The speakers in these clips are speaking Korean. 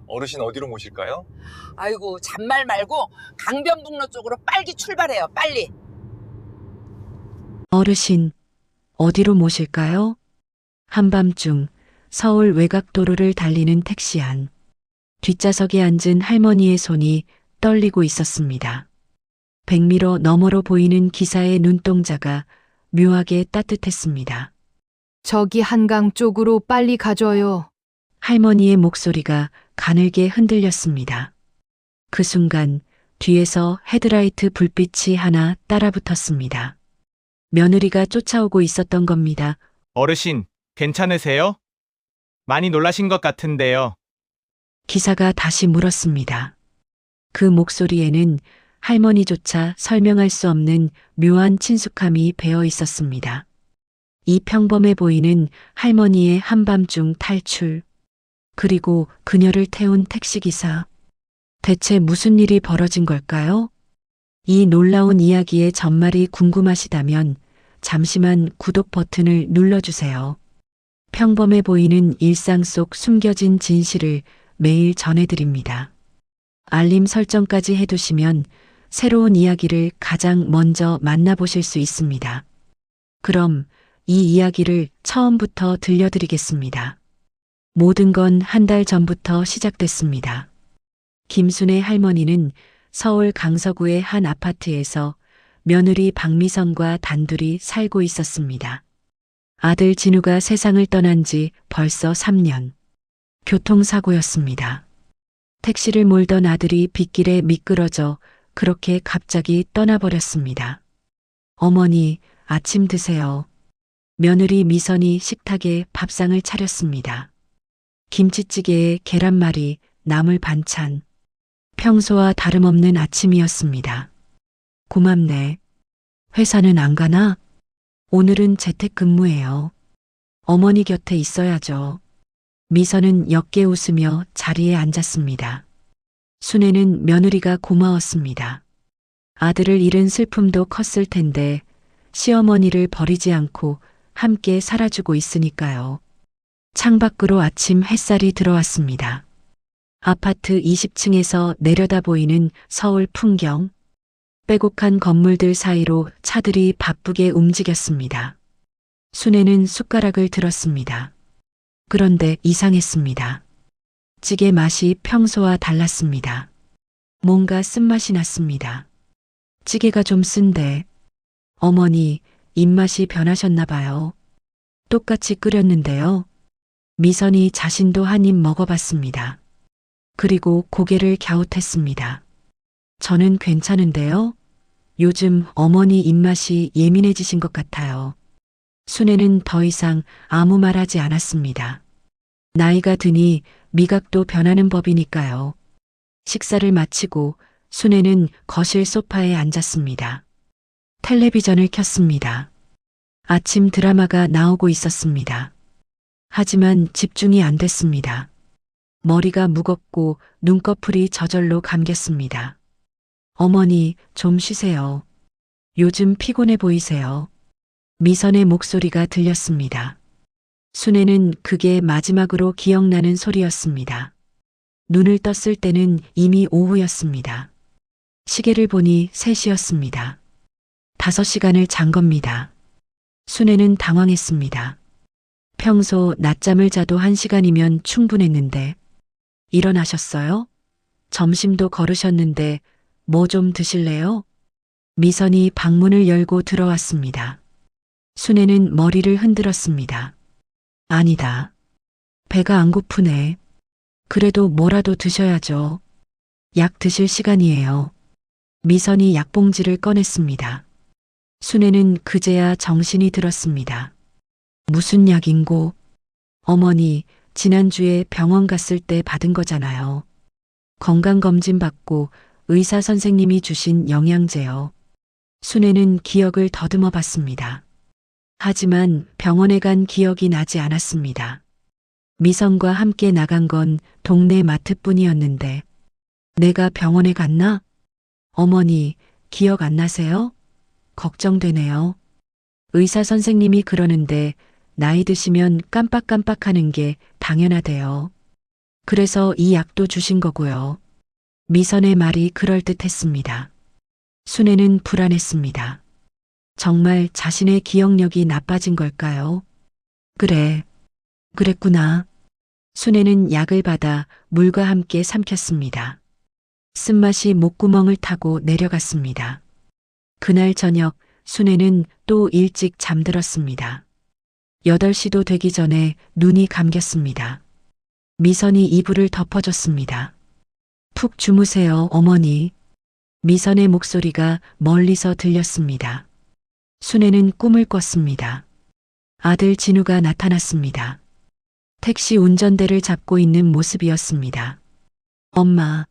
어르신 어디로 모실까요? 아이고, 잔말 말고 강변북로 쪽으로 빨리 출발해요. 빨리. 어르신, 어디로 모실까요? 한밤중 서울 외곽도로를 달리는 택시 안. 뒷좌석에 앉은 할머니의 손이 떨리고 있었습니다. 백미러 너머로 보이는 기사의 눈동자가 묘하게 따뜻했습니다. 저기 한강 쪽으로 빨리 가줘요. 할머니의 목소리가 가늘게 흔들렸습니다. 그 순간 뒤에서 헤드라이트 불빛이 하나 따라붙었습니다. 며느리가 쫓아오고 있었던 겁니다. 어르신, 괜찮으세요? 많이 놀라신 것 같은데요. 기사가 다시 물었습니다. 그 목소리에는 할머니조차 설명할 수 없는 묘한 친숙함이 배어 있었습니다. 이 평범해 보이는 할머니의 한밤중 탈출, 그리고 그녀를 태운 택시기사. 대체 무슨 일이 벌어진 걸까요? 이 놀라운 이야기의 전말이 궁금하시다면 잠시만 구독 버튼을 눌러주세요. 평범해 보이는 일상 속 숨겨진 진실을 매일 전해드립니다. 알림 설정까지 해두시면 새로운 이야기를 가장 먼저 만나보실 수 있습니다. 그럼 이 이야기를 처음부터 들려드리겠습니다. 모든 건 한 달 전부터 시작됐습니다. 김순의 할머니는 서울 강서구의 한 아파트에서 며느리 박미선과 단둘이 살고 있었습니다. 아들 진우가 세상을 떠난 지 벌써 3년. 교통사고였습니다. 택시를 몰던 아들이 빗길에 미끄러져 그렇게 갑자기 떠나버렸습니다. 어머니, 아침 드세요. 며느리 미선이 식탁에 밥상을 차렸습니다. 김치찌개에 계란말이, 나물 반찬. 평소와 다름없는 아침이었습니다. 고맙네. 회사는 안 가나? 오늘은 재택근무예요. 어머니 곁에 있어야죠. 미선은 옅게 웃으며 자리에 앉았습니다. 순애는 며느리가 고마웠습니다. 아들을 잃은 슬픔도 컸을 텐데 시어머니를 버리지 않고 함께 살아주고 있으니까요. 창밖으로 아침 햇살이 들어왔습니다. 아파트 20층에서 내려다 보이는 서울 풍경. 빼곡한 건물들 사이로 차들이 바쁘게 움직였습니다. 순애는 숟가락을 들었습니다. 그런데 이상했습니다. 찌개 맛이 평소와 달랐습니다. 뭔가 쓴맛이 났습니다. 찌개가 좀 쓴데 어머니 입맛이 변하셨나 봐요. 똑같이 끓였는데요. 미선이 자신도 한 입 먹어봤습니다. 그리고 고개를 갸웃했습니다. 저는 괜찮은데요. 요즘 어머니 입맛이 예민해지신 것 같아요. 순애는 더 이상 아무 말하지 않았습니다. 나이가 드니 미각도 변하는 법이니까요. 식사를 마치고 순애는 거실 소파에 앉았습니다. 텔레비전을 켰습니다. 아침 드라마가 나오고 있었습니다. 하지만 집중이 안 됐습니다. 머리가 무겁고 눈꺼풀이 저절로 감겼습니다. 어머니, 좀 쉬세요. 요즘 피곤해 보이세요. 미선의 목소리가 들렸습니다. 순애는 그게 마지막으로 기억나는 소리였습니다. 눈을 떴을 때는 이미 오후였습니다. 시계를 보니 3시였습니다. 5시간을 잔 겁니다. 순애는 당황했습니다. 평소 낮잠을 자도 1시간이면 충분했는데 일어나셨어요? 점심도 거르셨는데 뭐 좀 드실래요? 미선이 방문을 열고 들어왔습니다. 순애는 머리를 흔들었습니다. 아니다. 배가 안 고프네. 그래도 뭐라도 드셔야죠. 약 드실 시간이에요. 미선이 약봉지를 꺼냈습니다. 순애는 그제야 정신이 들었습니다. 무슨 약인고? 어머니, 지난주에 병원 갔을 때 받은 거잖아요. 건강검진 받고 의사 선생님이 주신 영양제요. 순애는 기억을 더듬어 봤습니다. 하지만 병원에 간 기억이 나지 않았습니다. 미선과 함께 나간 건 동네 마트뿐이었는데 내가 병원에 갔나? 어머니, 기억 안 나세요? 걱정되네요. 의사 선생님이 그러는데 나이 드시면 깜빡깜빡하는 게 당연하대요. 그래서 이 약도 주신 거고요. 미선의 말이 그럴듯했습니다. 순애는 불안했습니다. 정말 자신의 기억력이 나빠진 걸까요? 그래. 그랬구나. 순애는 약을 받아 물과 함께 삼켰습니다. 쓴맛이 목구멍을 타고 내려갔습니다. 그날 저녁 순애는 또 일찍 잠들었습니다. 8시도 되기 전에 눈이 감겼습니다. 미선이 이불을 덮어줬습니다. 푹 주무세요, 어머니. 미선의 목소리가 멀리서 들렸습니다. 순애는 꿈을 꿨습니다. 아들 진우가 나타났습니다. 택시 운전대를 잡고 있는 모습이었습니다. 엄마.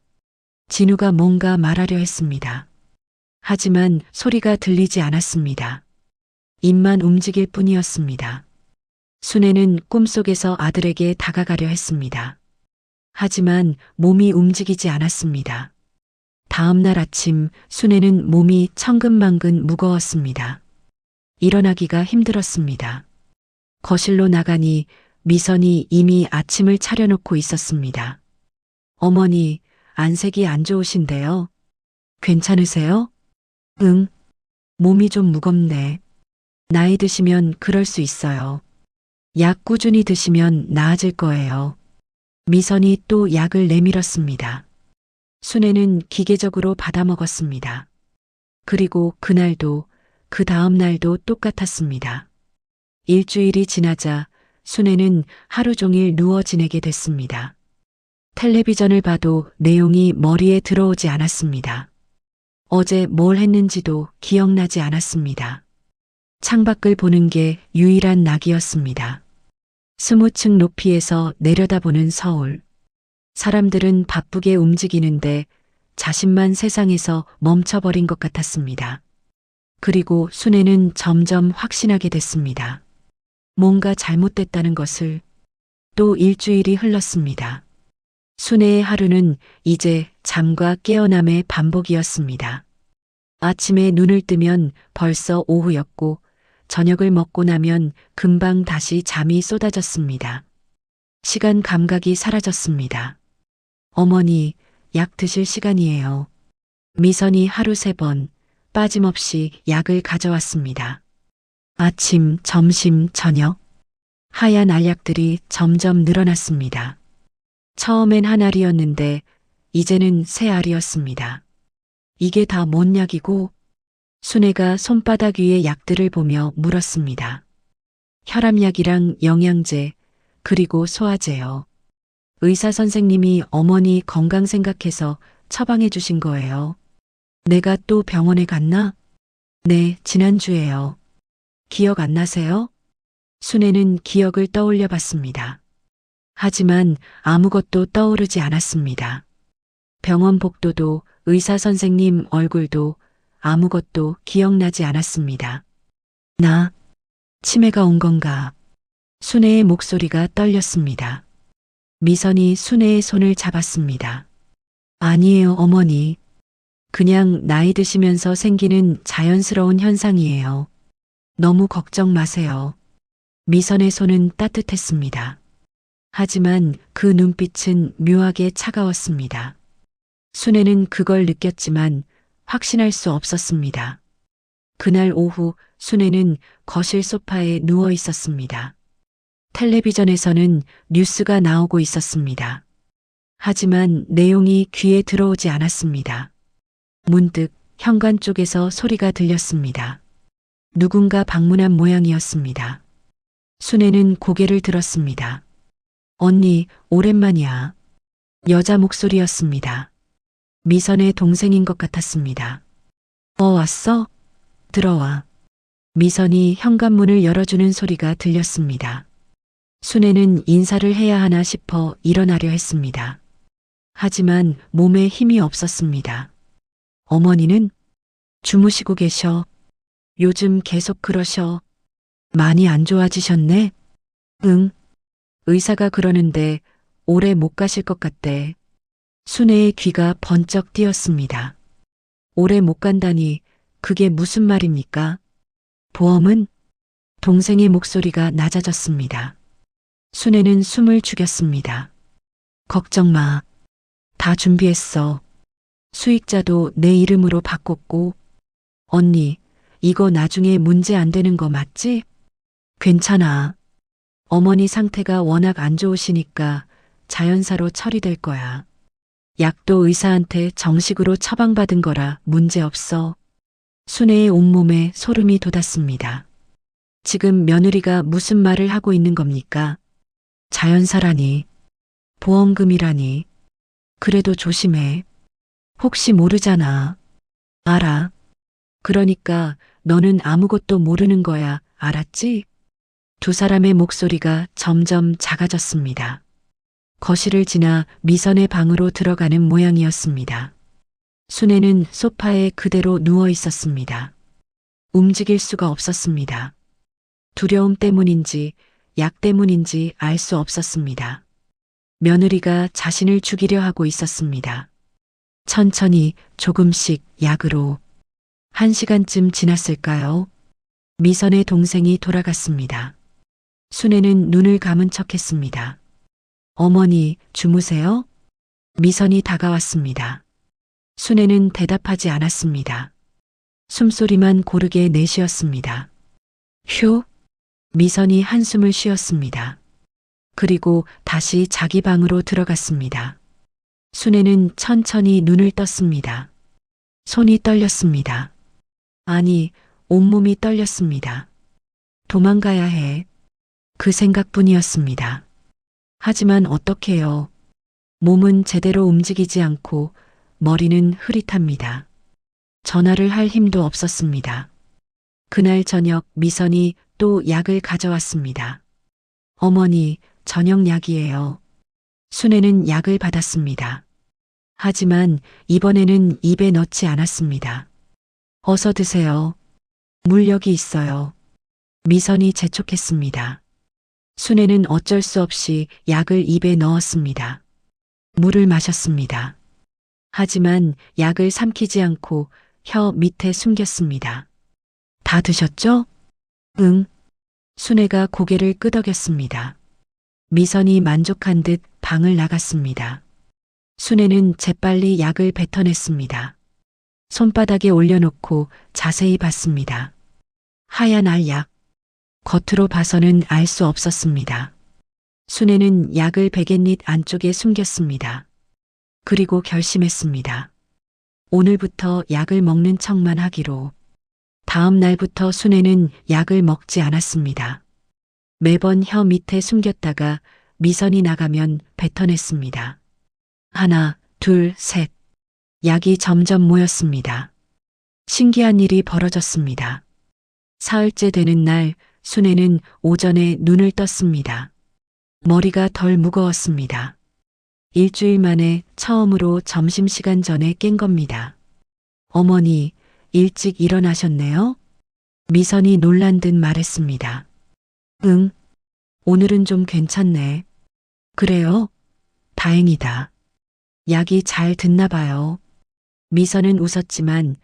진우가 뭔가 말하려 했습니다. 하지만 소리가 들리지 않았습니다. 입만 움직일 뿐이었습니다. 순애는 꿈속에서 아들에게 다가가려 했습니다. 하지만 몸이 움직이지 않았습니다. 다음 날 아침 순애는 몸이 천근만근 무거웠습니다. 일어나기가 힘들었습니다. 거실로 나가니 미선이 이미 아침을 차려놓고 있었습니다. 어머니, 안색이 안 좋으신데요? 괜찮으세요? 응. 몸이 좀 무겁네. 나이 드시면 그럴 수 있어요. 약 꾸준히 드시면 나아질 거예요. 미선이 또 약을 내밀었습니다. 순애는 기계적으로 받아먹었습니다. 그리고 그날도 그 다음 날도 똑같았습니다. 일주일이 지나자 순애는 하루 종일 누워 지내게 됐습니다. 텔레비전을 봐도 내용이 머리에 들어오지 않았습니다. 어제 뭘 했는지도 기억나지 않았습니다. 창밖을 보는 게 유일한 낙이었습니다. 20층 높이에서 내려다보는 서울. 사람들은 바쁘게 움직이는데 자신만 세상에서 멈춰버린 것 같았습니다. 그리고 순애는 점점 확신하게 됐습니다. 뭔가 잘못됐다는 것을. 또 일주일이 흘렀습니다. 순애의 하루는 이제 잠과 깨어남의 반복이었습니다. 아침에 눈을 뜨면 벌써 오후였고 저녁을 먹고 나면 금방 다시 잠이 쏟아졌습니다. 시간 감각이 사라졌습니다. 어머니, 약 드실 시간이에요. 미선이 하루 3번 빠짐없이 약을 가져왔습니다. 아침, 점심, 저녁. 하얀 알약들이 점점 늘어났습니다. 처음엔 한 알이었는데 이제는 3알이었습니다. 이게 다 뭔 약이고? 순애가 손바닥 위의 약들을 보며 물었습니다. 혈압약이랑 영양제, 그리고 소화제요. 의사 선생님이 어머니 건강 생각해서 처방해 주신 거예요. 내가 또 병원에 갔나? 네, 지난주에요. 기억 안 나세요? 순애는 기억을 떠올려 봤습니다. 하지만 아무것도 떠오르지 않았습니다. 병원 복도도 의사 선생님 얼굴도 아무것도 기억나지 않았습니다. 나 치매가 온 건가? 순애의 목소리가 떨렸습니다. 미선이 순애의 손을 잡았습니다. 아니에요, 어머니. 그냥 나이 드시면서 생기는 자연스러운 현상이에요. 너무 걱정 마세요. 미선의 손은 따뜻했습니다. 하지만 그 눈빛은 묘하게 차가웠습니다. 순애는 그걸 느꼈지만 확신할 수 없었습니다. 그날 오후 순애는 거실 소파에 누워 있었습니다. 텔레비전에서는 뉴스가 나오고 있었습니다. 하지만 내용이 귀에 들어오지 않았습니다. 문득 현관 쪽에서 소리가 들렸습니다. 누군가 방문한 모양이었습니다. 순애는 고개를 들었습니다. 언니, 오랜만이야. 여자 목소리였습니다. 미선의 동생인 것 같았습니다. 왔어? 들어와. 미선이 현관문을 열어주는 소리가 들렸습니다. 순애는 인사를 해야 하나 싶어 일어나려 했습니다. 하지만 몸에 힘이 없었습니다. 어머니는 주무시고 계셔. 요즘 계속 그러셔. 많이 안 좋아지셨네? 응. 의사가 그러는데 오래 못 가실 것 같대. 순애의 귀가 번쩍 뛰었습니다. 오래 못 간다니 그게 무슨 말입니까? 보험은? 동생의 목소리가 낮아졌습니다. 순애는 숨을 죽였습니다. 걱정 마. 다 준비했어. 수익자도 내 이름으로 바꿨고. 언니, 이거 나중에 문제 안 되는 거 맞지? 괜찮아. 어머니 상태가 워낙 안 좋으시니까 자연사로 처리될 거야. 약도 의사한테 정식으로 처방받은 거라 문제 없어. 순애의 온몸에 소름이 돋았습니다. 지금 며느리가 무슨 말을 하고 있는 겁니까? 자연사라니. 보험금이라니. 그래도 조심해. 혹시 모르잖아. 알아. 그러니까 너는 아무것도 모르는 거야. 알았지? 두 사람의 목소리가 점점 작아졌습니다. 거실을 지나 미선의 방으로 들어가는 모양이었습니다. 순애는 소파에 그대로 누워 있었습니다. 움직일 수가 없었습니다. 두려움 때문인지 약 때문인지 알 수 없었습니다. 며느리가 자신을 죽이려 하고 있었습니다. 천천히 조금씩 약으로. 1시간쯤 지났을까요? 미선의 동생이 돌아갔습니다. 순애는 눈을 감은 척했습니다. 어머니, 주무세요? 미선이 다가왔습니다. 순애는 대답하지 않았습니다. 숨소리만 고르게 내쉬었습니다. 휴. 미선이 한숨을 쉬었습니다. 그리고 다시 자기 방으로 들어갔습니다. 순애는 천천히 눈을 떴습니다. 손이 떨렸습니다. 아니, 온몸이 떨렸습니다. 도망가야 해. 그 생각뿐이었습니다. 하지만 어떡해요. 몸은 제대로 움직이지 않고 머리는 흐릿합니다. 전화를 할 힘도 없었습니다. 그날 저녁 미선이 또 약을 가져왔습니다. 어머니, 저녁 약이에요. 순애는 약을 받았습니다. 하지만 이번에는 입에 넣지 않았습니다. 어서 드세요. 물 여기 있어요. 미선이 재촉했습니다. 순애는 어쩔 수 없이 약을 입에 넣었습니다. 물을 마셨습니다. 하지만 약을 삼키지 않고 혀 밑에 숨겼습니다. 다 드셨죠? 응. 순애가 고개를 끄덕였습니다. 미선이 만족한 듯 방을 나갔습니다. 순애는 재빨리 약을 뱉어냈습니다. 손바닥에 올려놓고 자세히 봤습니다. 하얀 알약. 겉으로 봐서는 알 수 없었습니다. 순애는 약을 베갯잎 안쪽에 숨겼습니다. 그리고 결심했습니다. 오늘부터 약을 먹는 척만 하기로. 다음 날부터 순애는 약을 먹지 않았습니다. 매번 혀 밑에 숨겼다가 미선이 나가면 뱉어냈습니다. 하나, 둘, 셋. 약이 점점 모였습니다. 신기한 일이 벌어졌습니다. 사흘째 되는 날 순애는 오전에 눈을 떴습니다. 머리가 덜 무거웠습니다. 일주일 만에 처음으로 점심시간 전에 깬 겁니다. 어머니, 일찍 일어나셨네요? 미선이 놀란 듯 말했습니다. 응, 오늘은 좀 괜찮네. 그래요? 다행이다. 약이 잘 듣나 봐요. 미선은 웃었지만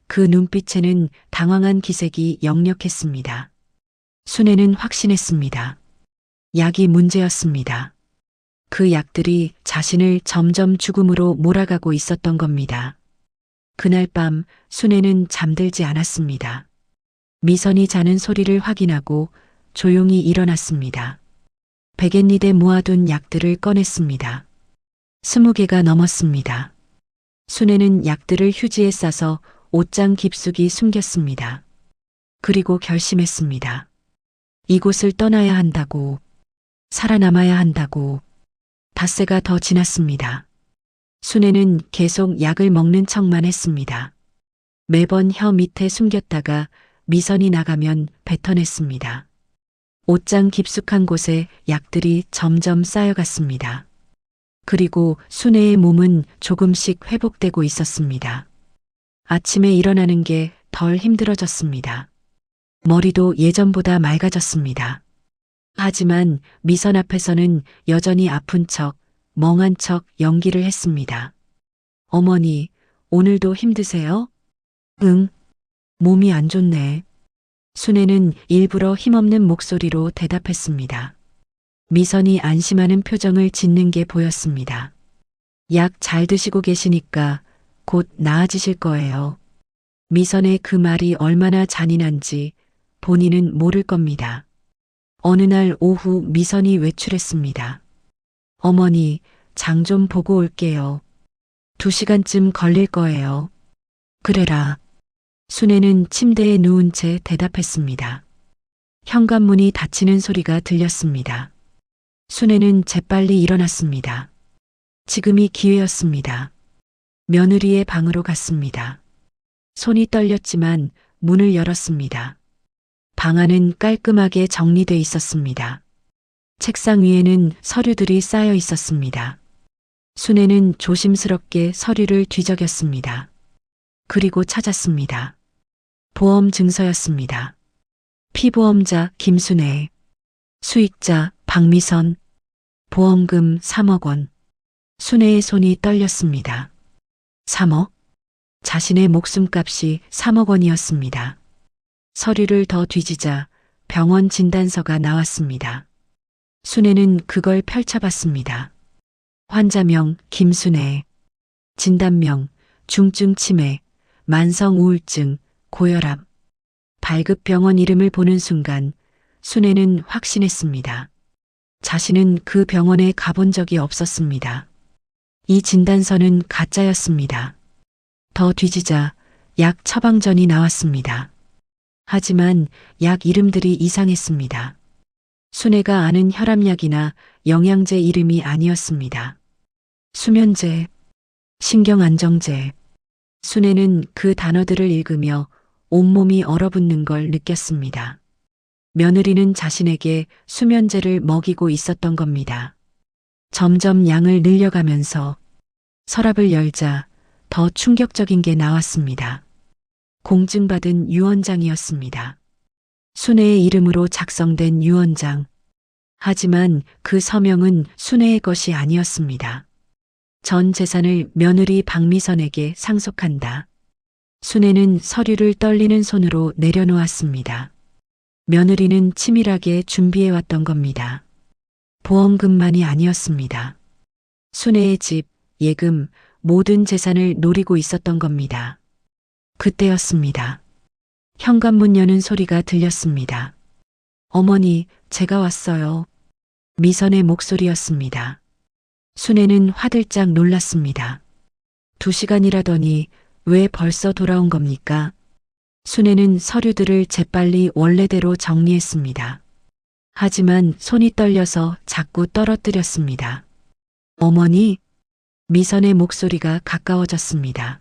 그 눈빛에는 당황한 기색이 역력했습니다. 순애는 확신했습니다. 약이 문제였습니다. 그 약들이 자신을 점점 죽음으로 몰아가고 있었던 겁니다. 그날 밤 순애는 잠들지 않았습니다. 미선이 자는 소리를 확인하고 조용히 일어났습니다. 베갯잎에 모아둔 약들을 꺼냈습니다. 20개가 넘었습니다. 순애는 약들을 휴지에 싸서 옷장 깊숙이 숨겼습니다. 그리고 결심했습니다. 이곳을 떠나야 한다고, 살아남아야 한다고. 닷새가 더 지났습니다. 순애는 계속 약을 먹는 척만 했습니다. 매번 혀 밑에 숨겼다가 미선이 나가면 뱉어냈습니다. 옷장 깊숙한 곳에 약들이 점점 쌓여갔습니다. 그리고 순애의 몸은 조금씩 회복되고 있었습니다. 아침에 일어나는 게 덜 힘들어졌습니다. 머리도 예전보다 맑아졌습니다. 하지만 미선 앞에서는 여전히 아픈 척, 멍한 척 연기를 했습니다. 어머니, 오늘도 힘드세요? 응, 몸이 안 좋네. 순애는 일부러 힘없는 목소리로 대답했습니다. 미선이 안심하는 표정을 짓는 게 보였습니다. 약 잘 드시고 계시니까 곧 나아지실 거예요. 미선의 그 말이 얼마나 잔인한지 본인은 모를 겁니다. 어느 날 오후 미선이 외출했습니다. 어머니, 장 좀 보고 올게요. 2시간쯤 걸릴 거예요. 그래라. 순애는 침대에 누운 채 대답했습니다. 현관문이 닫히는 소리가 들렸습니다. 순애는 재빨리 일어났습니다. 지금이 기회였습니다. 며느리의 방으로 갔습니다. 손이 떨렸지만 문을 열었습니다. 방 안은 깔끔하게 정리돼 있었습니다. 책상 위에는 서류들이 쌓여 있었습니다. 순애는 조심스럽게 서류를 뒤적였습니다. 그리고 찾았습니다. 보험 증서였습니다. 피보험자 김순애, 수익자 박미선, 보험금 3억 원. 순애의 손이 떨렸습니다. 3억? 자신의 목숨값이 3억 원이었습니다. 서류를 더 뒤지자 병원 진단서가 나왔습니다. 순애는 그걸 펼쳐봤습니다. 환자명 김순애, 진단명 중증 치매, 만성 우울증, 고혈압. 발급병원 이름을 보는 순간 순애는 확신했습니다. 자신은 그 병원에 가본 적이 없었습니다. 이 진단서는 가짜였습니다. 더 뒤지자 약 처방전이 나왔습니다. 하지만 약 이름들이 이상했습니다. 순애가 아는 혈압약이나 영양제 이름이 아니었습니다. 수면제, 신경안정제. 순애는 그 단어들을 읽으며 온몸이 얼어붙는 걸 느꼈습니다. 며느리는 자신에게 수면제를 먹이고 있었던 겁니다. 점점 양을 늘려가면서 서랍을 열자 더 충격적인 게 나왔습니다. 공증받은 유언장이었습니다. 순애의 이름으로 작성된 유언장. 하지만 그 서명은 순애의 것이 아니었습니다. 전 재산을 며느리 박미선에게 상속한다. 순애는 서류를 떨리는 손으로 내려놓았습니다. 며느리는 치밀하게 준비해왔던 겁니다. 보험금만이 아니었습니다. 순애의 집, 예금, 모든 재산을 노리고 있었던 겁니다. 그때였습니다. 현관문 여는 소리가 들렸습니다. 어머니, 제가 왔어요. 미선의 목소리였습니다. 순애는 화들짝 놀랐습니다. 2시간이라더니 왜 벌써 돌아온 겁니까? 순애는 서류들을 재빨리 원래대로 정리했습니다. 하지만 손이 떨려서 자꾸 떨어뜨렸습니다. 어머니? 미선의 목소리가 가까워졌습니다.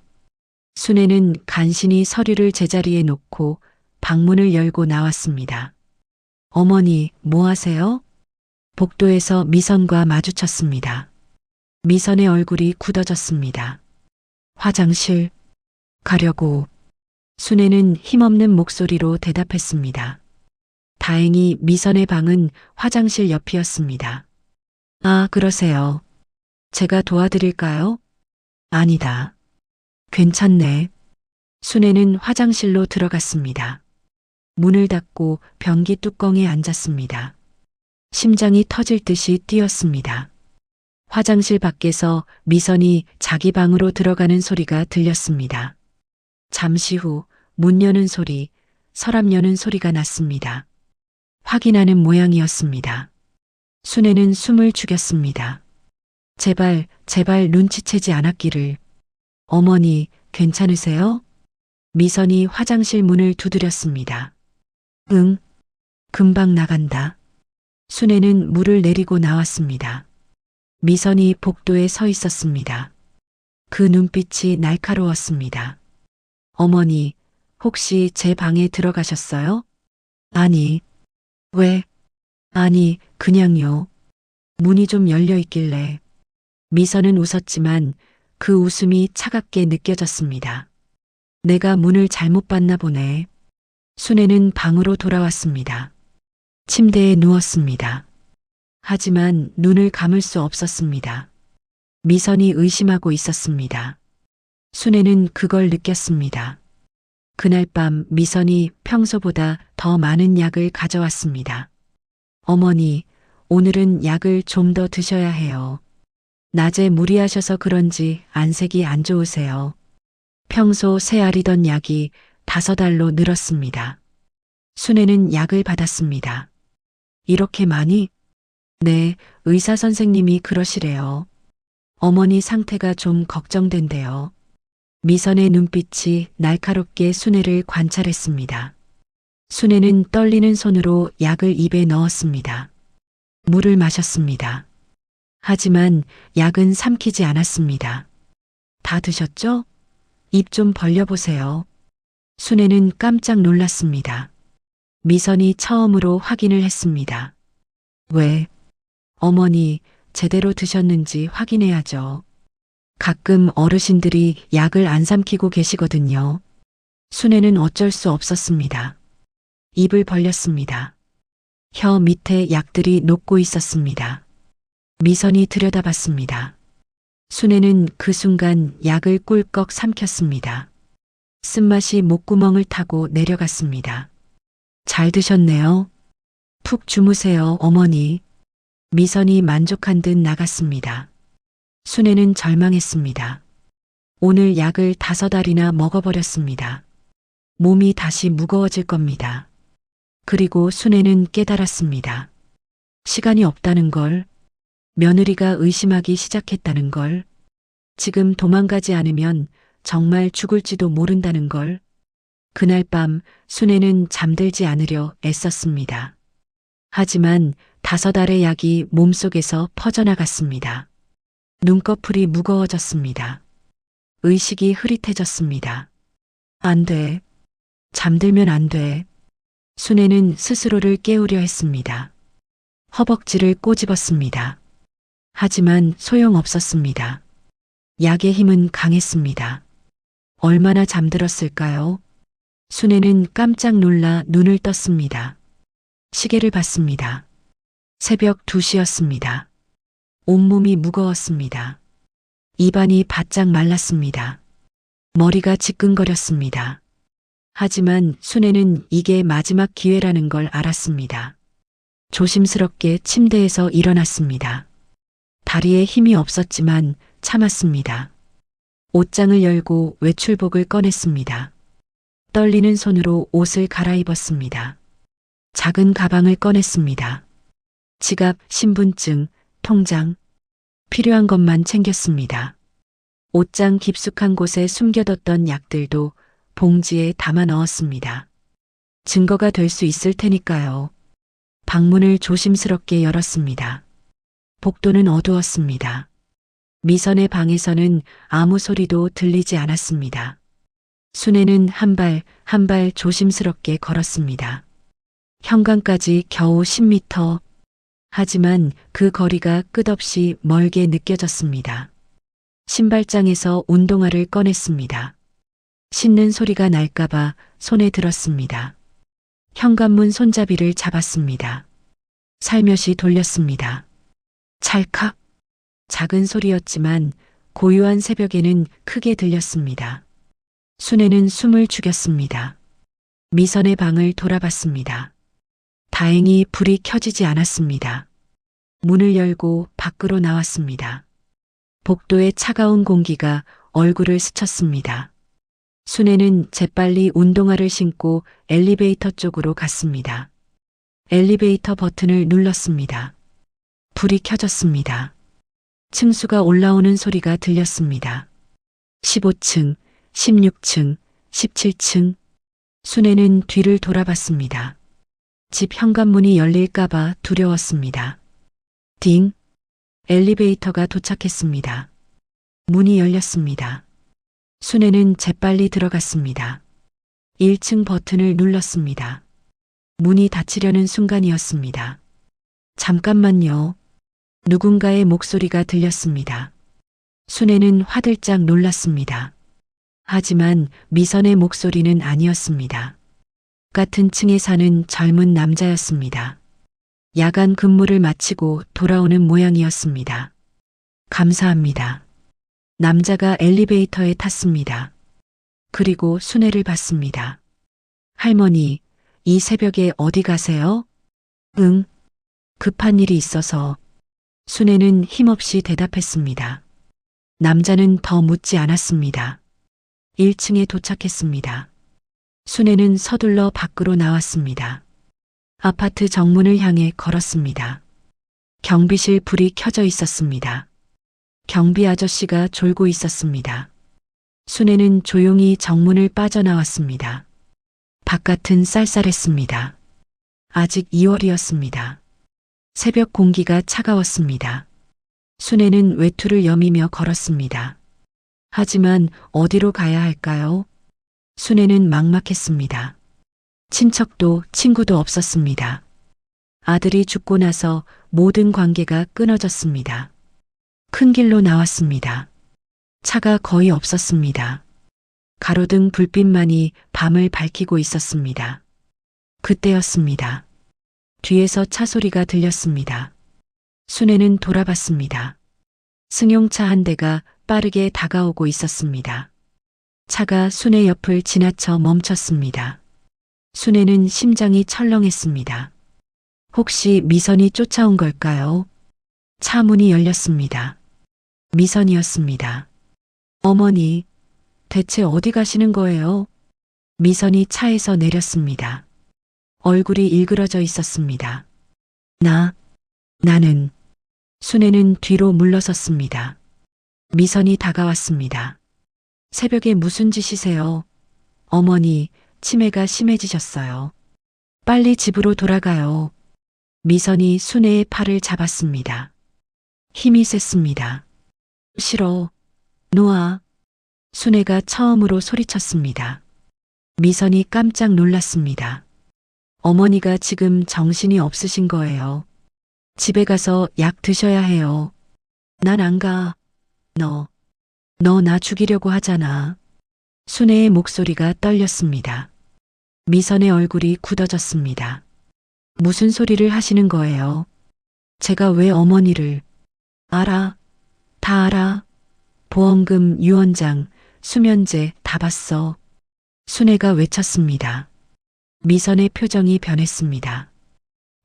순애는 간신히 서류를 제자리에 놓고 방문을 열고 나왔습니다. 어머니, 뭐 하세요? 복도에서 미선과 마주쳤습니다. 미선의 얼굴이 굳어졌습니다. 화장실 가려고. 순애는 힘없는 목소리로 대답했습니다. 다행히 미선의 방은 화장실 옆이었습니다. 아, 그러세요. 제가 도와드릴까요? 아니다. 괜찮네. 순애는 화장실로 들어갔습니다. 문을 닫고 변기 뚜껑에 앉았습니다. 심장이 터질 듯이 뛰었습니다. 화장실 밖에서 미선이 자기 방으로 들어가는 소리가 들렸습니다. 잠시 후 문 여는 소리, 서랍 여는 소리가 났습니다. 확인하는 모양이었습니다. 순애는 숨을 죽였습니다. 제발, 제발 눈치채지 않았기를. 어머니, 괜찮으세요? 미선이 화장실 문을 두드렸습니다. 응, 금방 나간다. 순애는 물을 내리고 나왔습니다. 미선이 복도에 서 있었습니다. 그 눈빛이 날카로웠습니다. 어머니, 혹시 제 방에 들어가셨어요? 아니. 왜? 아니, 그냥요. 문이 좀 열려 있길래. 미선은 웃었지만 그 웃음이 차갑게 느껴졌습니다. 내가 문을 잘못 봤나 보네. 순애는 방으로 돌아왔습니다. 침대에 누웠습니다. 하지만 눈을 감을 수 없었습니다. 미선이 의심하고 있었습니다. 순애는 그걸 느꼈습니다. 그날 밤 미선이 평소보다 더 많은 약을 가져왔습니다. 어머니, 오늘은 약을 좀 더 드셔야 해요. 낮에 무리하셔서 그런지 안색이 안 좋으세요. 평소 3알이던 약이 5알로 늘었습니다. 순애는 약을 받았습니다. 이렇게 많이? 네, 의사 선생님이 그러시래요. 어머니 상태가 좀 걱정된대요. 미선의 눈빛이 날카롭게 순애를 관찰했습니다. 순애는 떨리는 손으로 약을 입에 넣었습니다. 물을 마셨습니다. 하지만 약은 삼키지 않았습니다. 다 드셨죠? 입 좀 벌려보세요. 순애는 깜짝 놀랐습니다. 미선이 처음으로 확인을 했습니다. 왜? 어머니, 제대로 드셨는지 확인해야죠. 가끔 어르신들이 약을 안 삼키고 계시거든요. 순애는 어쩔 수 없었습니다. 입을 벌렸습니다. 혀 밑에 약들이 녹고 있었습니다. 미선이 들여다봤습니다. 순애는 그 순간 약을 꿀꺽 삼켰습니다. 쓴맛이 목구멍을 타고 내려갔습니다. 잘 드셨네요. 푹 주무세요, 어머니. 미선이 만족한 듯 나갔습니다. 순애는 절망했습니다. 오늘 약을 5알이나 먹어버렸습니다. 몸이 다시 무거워질 겁니다. 그리고 순애는 깨달았습니다. 시간이 없다는 걸, 며느리가 의심하기 시작했다는 걸, 지금 도망가지 않으면 정말 죽을지도 모른다는 걸. 그날 밤 순애는 잠들지 않으려 애썼습니다. 하지만 5알의 약이 몸속에서 퍼져나갔습니다. 눈꺼풀이 무거워졌습니다. 의식이 흐릿해졌습니다. 안 돼. 잠들면 안 돼. 순애는 스스로를 깨우려 했습니다. 허벅지를 꼬집었습니다. 하지만 소용없었습니다. 약의 힘은 강했습니다. 얼마나 잠들었을까요? 순애는 깜짝 놀라 눈을 떴습니다. 시계를 봤습니다. 새벽 2시였습니다. 온몸이 무거웠습니다. 입안이 바짝 말랐습니다. 머리가 지끈거렸습니다. 하지만 순애는 이게 마지막 기회라는 걸 알았습니다. 조심스럽게 침대에서 일어났습니다. 다리에 힘이 없었지만 참았습니다. 옷장을 열고 외출복을 꺼냈습니다. 떨리는 손으로 옷을 갈아입었습니다. 작은 가방을 꺼냈습니다. 지갑, 신분증, 통장, 필요한 것만 챙겼습니다. 옷장 깊숙한 곳에 숨겨뒀던 약들도 봉지에 담아 넣었습니다. 증거가 될 수 있을 테니까요. 방문을 조심스럽게 열었습니다. 복도는 어두웠습니다. 미선의 방에서는 아무 소리도 들리지 않았습니다. 순애는 한 발 한 발 조심스럽게 걸었습니다. 현관까지 겨우 10m. 하지만 그 거리가 끝없이 멀게 느껴졌습니다. 신발장에서 운동화를 꺼냈습니다. 신는 소리가 날까봐 손에 들었습니다. 현관문 손잡이를 잡았습니다. 살며시 돌렸습니다. 찰칵. 작은 소리였지만 고요한 새벽에는 크게 들렸습니다. 순애는 숨을 죽였습니다. 미선의 방을 돌아봤습니다. 다행히 불이 켜지지 않았습니다. 문을 열고 밖으로 나왔습니다. 복도의 차가운 공기가 얼굴을 스쳤습니다. 순애는 재빨리 운동화를 신고 엘리베이터 쪽으로 갔습니다. 엘리베이터 버튼을 눌렀습니다. 불이 켜졌습니다. 층수가 올라오는 소리가 들렸습니다. 15층, 16층, 17층. 순애는 뒤를 돌아봤습니다. 집 현관문이 열릴까봐 두려웠습니다. 딩. 엘리베이터가 도착했습니다. 문이 열렸습니다. 순애는 재빨리 들어갔습니다. 1층 버튼을 눌렀습니다. 문이 닫히려는 순간이었습니다. 잠깐만요. 누군가의 목소리가 들렸습니다. 순애는 화들짝 놀랐습니다. 하지만 미선의 목소리는 아니었습니다. 같은 층에 사는 젊은 남자였습니다. 야간 근무를 마치고 돌아오는 모양이었습니다. 감사합니다. 남자가 엘리베이터에 탔습니다. 그리고 순애를 봤습니다. 할머니, 이 새벽에 어디 가세요? 응. 급한 일이 있어서. 순애는 힘없이 대답했습니다. 남자는 더 묻지 않았습니다. 1층에 도착했습니다. 순애는 서둘러 밖으로 나왔습니다. 아파트 정문을 향해 걸었습니다. 경비실 불이 켜져 있었습니다. 경비 아저씨가 졸고 있었습니다. 순애는 조용히 정문을 빠져나왔습니다. 바깥은 쌀쌀했습니다. 아직 2월이었습니다. 새벽 공기가 차가웠습니다. 순애는 외투를 여미며 걸었습니다. 하지만 어디로 가야 할까요? 순애는 막막했습니다. 친척도 친구도 없었습니다. 아들이 죽고 나서 모든 관계가 끊어졌습니다. 큰 길로 나왔습니다. 차가 거의 없었습니다. 가로등 불빛만이 밤을 밝히고 있었습니다. 그때였습니다. 뒤에서 차 소리가 들렸습니다. 순애는 돌아봤습니다. 승용차 한 대가 빠르게 다가오고 있었습니다. 차가 순애 옆을 지나쳐 멈췄습니다. 순애는 심장이 철렁했습니다. 혹시 미선이 쫓아온 걸까요? 차 문이 열렸습니다. 미선이었습니다. 어머니, 대체 어디 가시는 거예요? 미선이 차에서 내렸습니다. 얼굴이 일그러져 있었습니다. 나는. 순애는 뒤로 물러섰습니다. 미선이 다가왔습니다. 새벽에 무슨 짓이세요? 어머니, 치매가 심해지셨어요. 빨리 집으로 돌아가요. 미선이 순애의 팔을 잡았습니다. 힘이 셌습니다. 싫어. 놓아. 순애가 처음으로 소리쳤습니다. 미선이 깜짝 놀랐습니다. 어머니가 지금 정신이 없으신 거예요. 집에 가서 약 드셔야 해요. 난 안 가. 너 나 죽이려고 하잖아. 순애의 목소리가 떨렸습니다. 미선의 얼굴이 굳어졌습니다. 무슨 소리를 하시는 거예요? 제가 왜 어머니를. 알아. 다 알아. 보험금, 유언장, 수면제 다 봤어. 순애가 외쳤습니다. 미선의 표정이 변했습니다.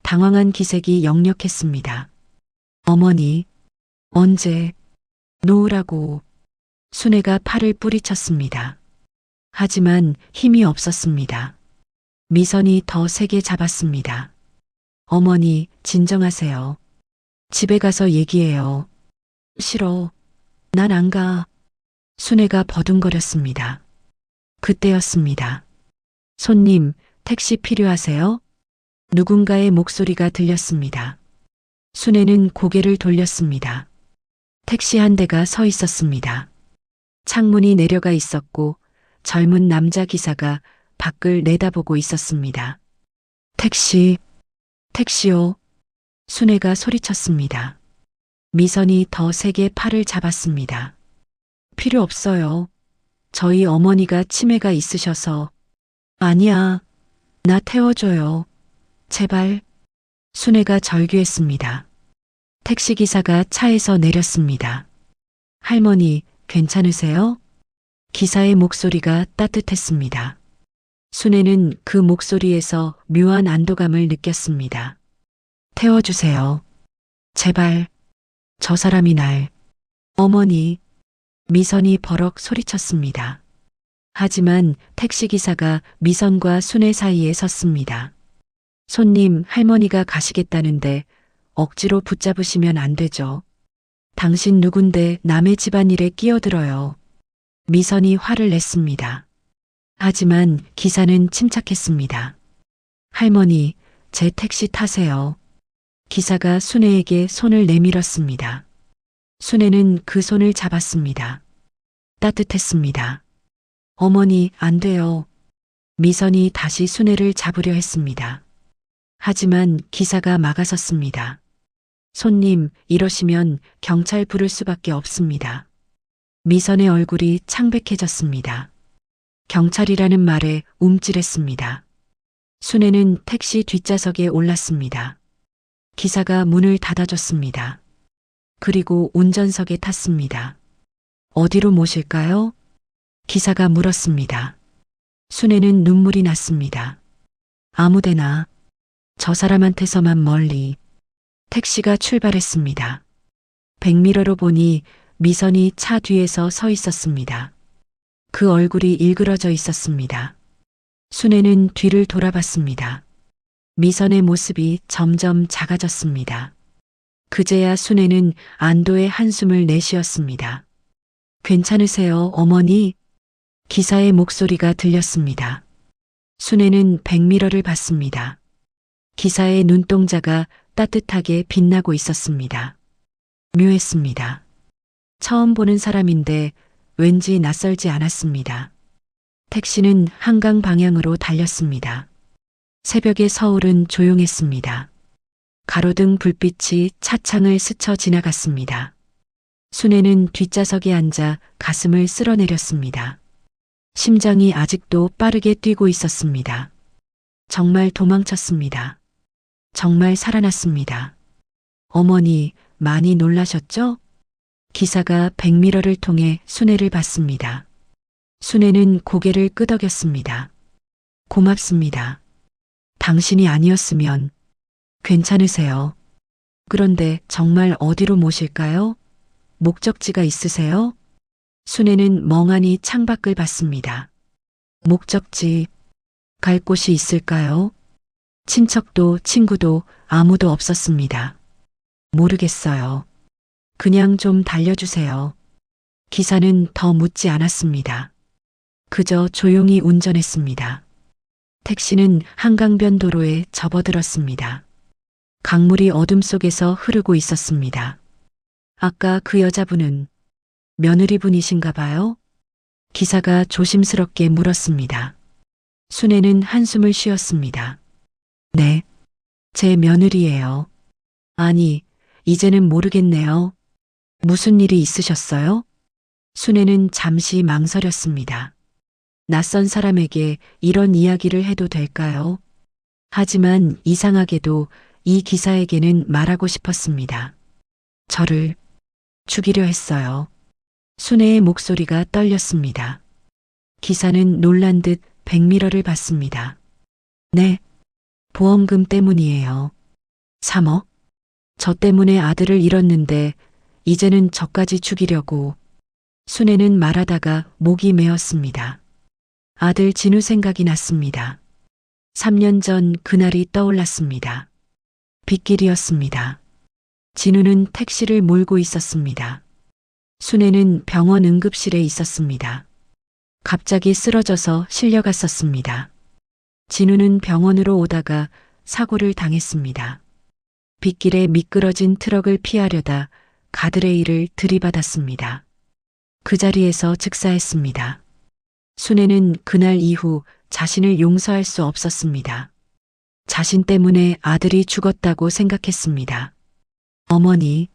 당황한 기색이 역력했습니다. 어머니, 언제? 놓으라고. 순애가 팔을 뿌리쳤습니다. 하지만 힘이 없었습니다. 미선이 더 세게 잡았습니다. 어머니, 진정하세요. 집에 가서 얘기해요. 싫어. 난 안 가. 순애가 버둥거렸습니다. 그때였습니다. 손님, 택시 필요하세요? 누군가의 목소리가 들렸습니다. 순애는 고개를 돌렸습니다. 택시 한 대가 서 있었습니다. 창문이 내려가 있었고 젊은 남자 기사가 밖을 내다보고 있었습니다. 택시요. 순애가 소리쳤습니다. 미선이 더 세게 팔을 잡았습니다. 필요 없어요. 저희 어머니가 치매가 있으셔서. 아니야. 나 태워줘요. 제발. 순애가 절규했습니다. 택시기사가 차에서 내렸습니다. 할머니, 괜찮으세요? 기사의 목소리가 따뜻했습니다. 순애는 그 목소리에서 묘한 안도감을 느꼈습니다. 태워주세요. 제발. 저 사람이 날. 어머니. 미선이 버럭 소리쳤습니다. 하지만 택시기사가 미선과 순애 사이에 섰습니다. 손님, 할머니가 가시겠다는데 억지로 붙잡으시면 안 되죠. 당신 누군데 남의 집안일에 끼어들어요. 미선이 화를 냈습니다. 하지만 기사는 침착했습니다. 할머니, 제 택시 타세요. 기사가 순애에게 손을 내밀었습니다. 순애는 그 손을 잡았습니다. 따뜻했습니다. 어머니, 안 돼요. 미선이 다시 순애를 잡으려 했습니다. 하지만 기사가 막아섰습니다. 손님, 이러시면 경찰 부를 수밖에 없습니다. 미선의 얼굴이 창백해졌습니다. 경찰이라는 말에 움찔했습니다. 순애는 택시 뒷좌석에 올랐습니다. 기사가 문을 닫아줬습니다. 그리고 운전석에 탔습니다. 어디로 모실까요? 기사가 물었습니다. 순애는 눈물이 났습니다. 아무데나. 저 사람한테서만 멀리. 택시가 출발했습니다. 백미러로 보니 미선이 차 뒤에서 서 있었습니다. 그 얼굴이 일그러져 있었습니다. 순애는 뒤를 돌아봤습니다. 미선의 모습이 점점 작아졌습니다. 그제야 순애는 안도의 한숨을 내쉬었습니다. 괜찮으세요, 어머니? 기사의 목소리가 들렸습니다. 순애는 백미러를 봤습니다. 기사의 눈동자가 따뜻하게 빛나고 있었습니다. 묘했습니다. 처음 보는 사람인데 왠지 낯설지 않았습니다. 택시는 한강 방향으로 달렸습니다. 새벽의 서울은 조용했습니다. 가로등 불빛이 차창을 스쳐 지나갔습니다. 순애는 뒷좌석에 앉아 가슴을 쓸어내렸습니다. 심장이 아직도 빠르게 뛰고 있었습니다. 정말 도망쳤습니다. 정말 살아났습니다. 어머니, 많이 놀라셨죠? 기사가 백미러를 통해 순애를 봤습니다. 순애는 고개를 끄덕였습니다. 고맙습니다. 당신이 아니었으면 괜찮으세요. 그런데 정말 어디로 모실까요? 목적지가 있으세요? 순애는 멍하니 창밖을 봤습니다. 목적지, 갈 곳이 있을까요? 친척도 친구도 아무도 없었습니다. 모르겠어요. 그냥 좀 달려주세요. 기사는 더 묻지 않았습니다. 그저 조용히 운전했습니다. 택시는 한강변 도로에 접어들었습니다. 강물이 어둠 속에서 흐르고 있었습니다. 아까 그 여자분은 며느리분이신가 봐요? 기사가 조심스럽게 물었습니다. 순애는 한숨을 쉬었습니다. 네, 제 며느리예요. 아니, 이제는 모르겠네요. 무슨 일이 있으셨어요? 순애는 잠시 망설였습니다. 낯선 사람에게 이런 이야기를 해도 될까요? 하지만 이상하게도 이 기사에게는 말하고 싶었습니다. 저를 죽이려 했어요. 순애의 목소리가 떨렸습니다. 기사는 놀란 듯 백미러를 봤습니다. 네, 보험금 때문이에요. 3억? 저 때문에 아들을 잃었는데 이제는 저까지 죽이려고. 순애는 말하다가 목이 메었습니다. 아들 진우 생각이 났습니다. 3년 전 그날이 떠올랐습니다. 빗길이었습니다. 진우는 택시를 몰고 있었습니다. 순애는 병원 응급실에 있었습니다. 갑자기 쓰러져서 실려갔었습니다. 진우는 병원으로 오다가 사고를 당했습니다. 빗길에 미끄러진 트럭을 피하려다 가드레일을 들이받았습니다. 그 자리에서 즉사했습니다. 순애는 그날 이후 자신을 용서할 수 없었습니다. 자신 때문에 아들이 죽었다고 생각했습니다. 어머니,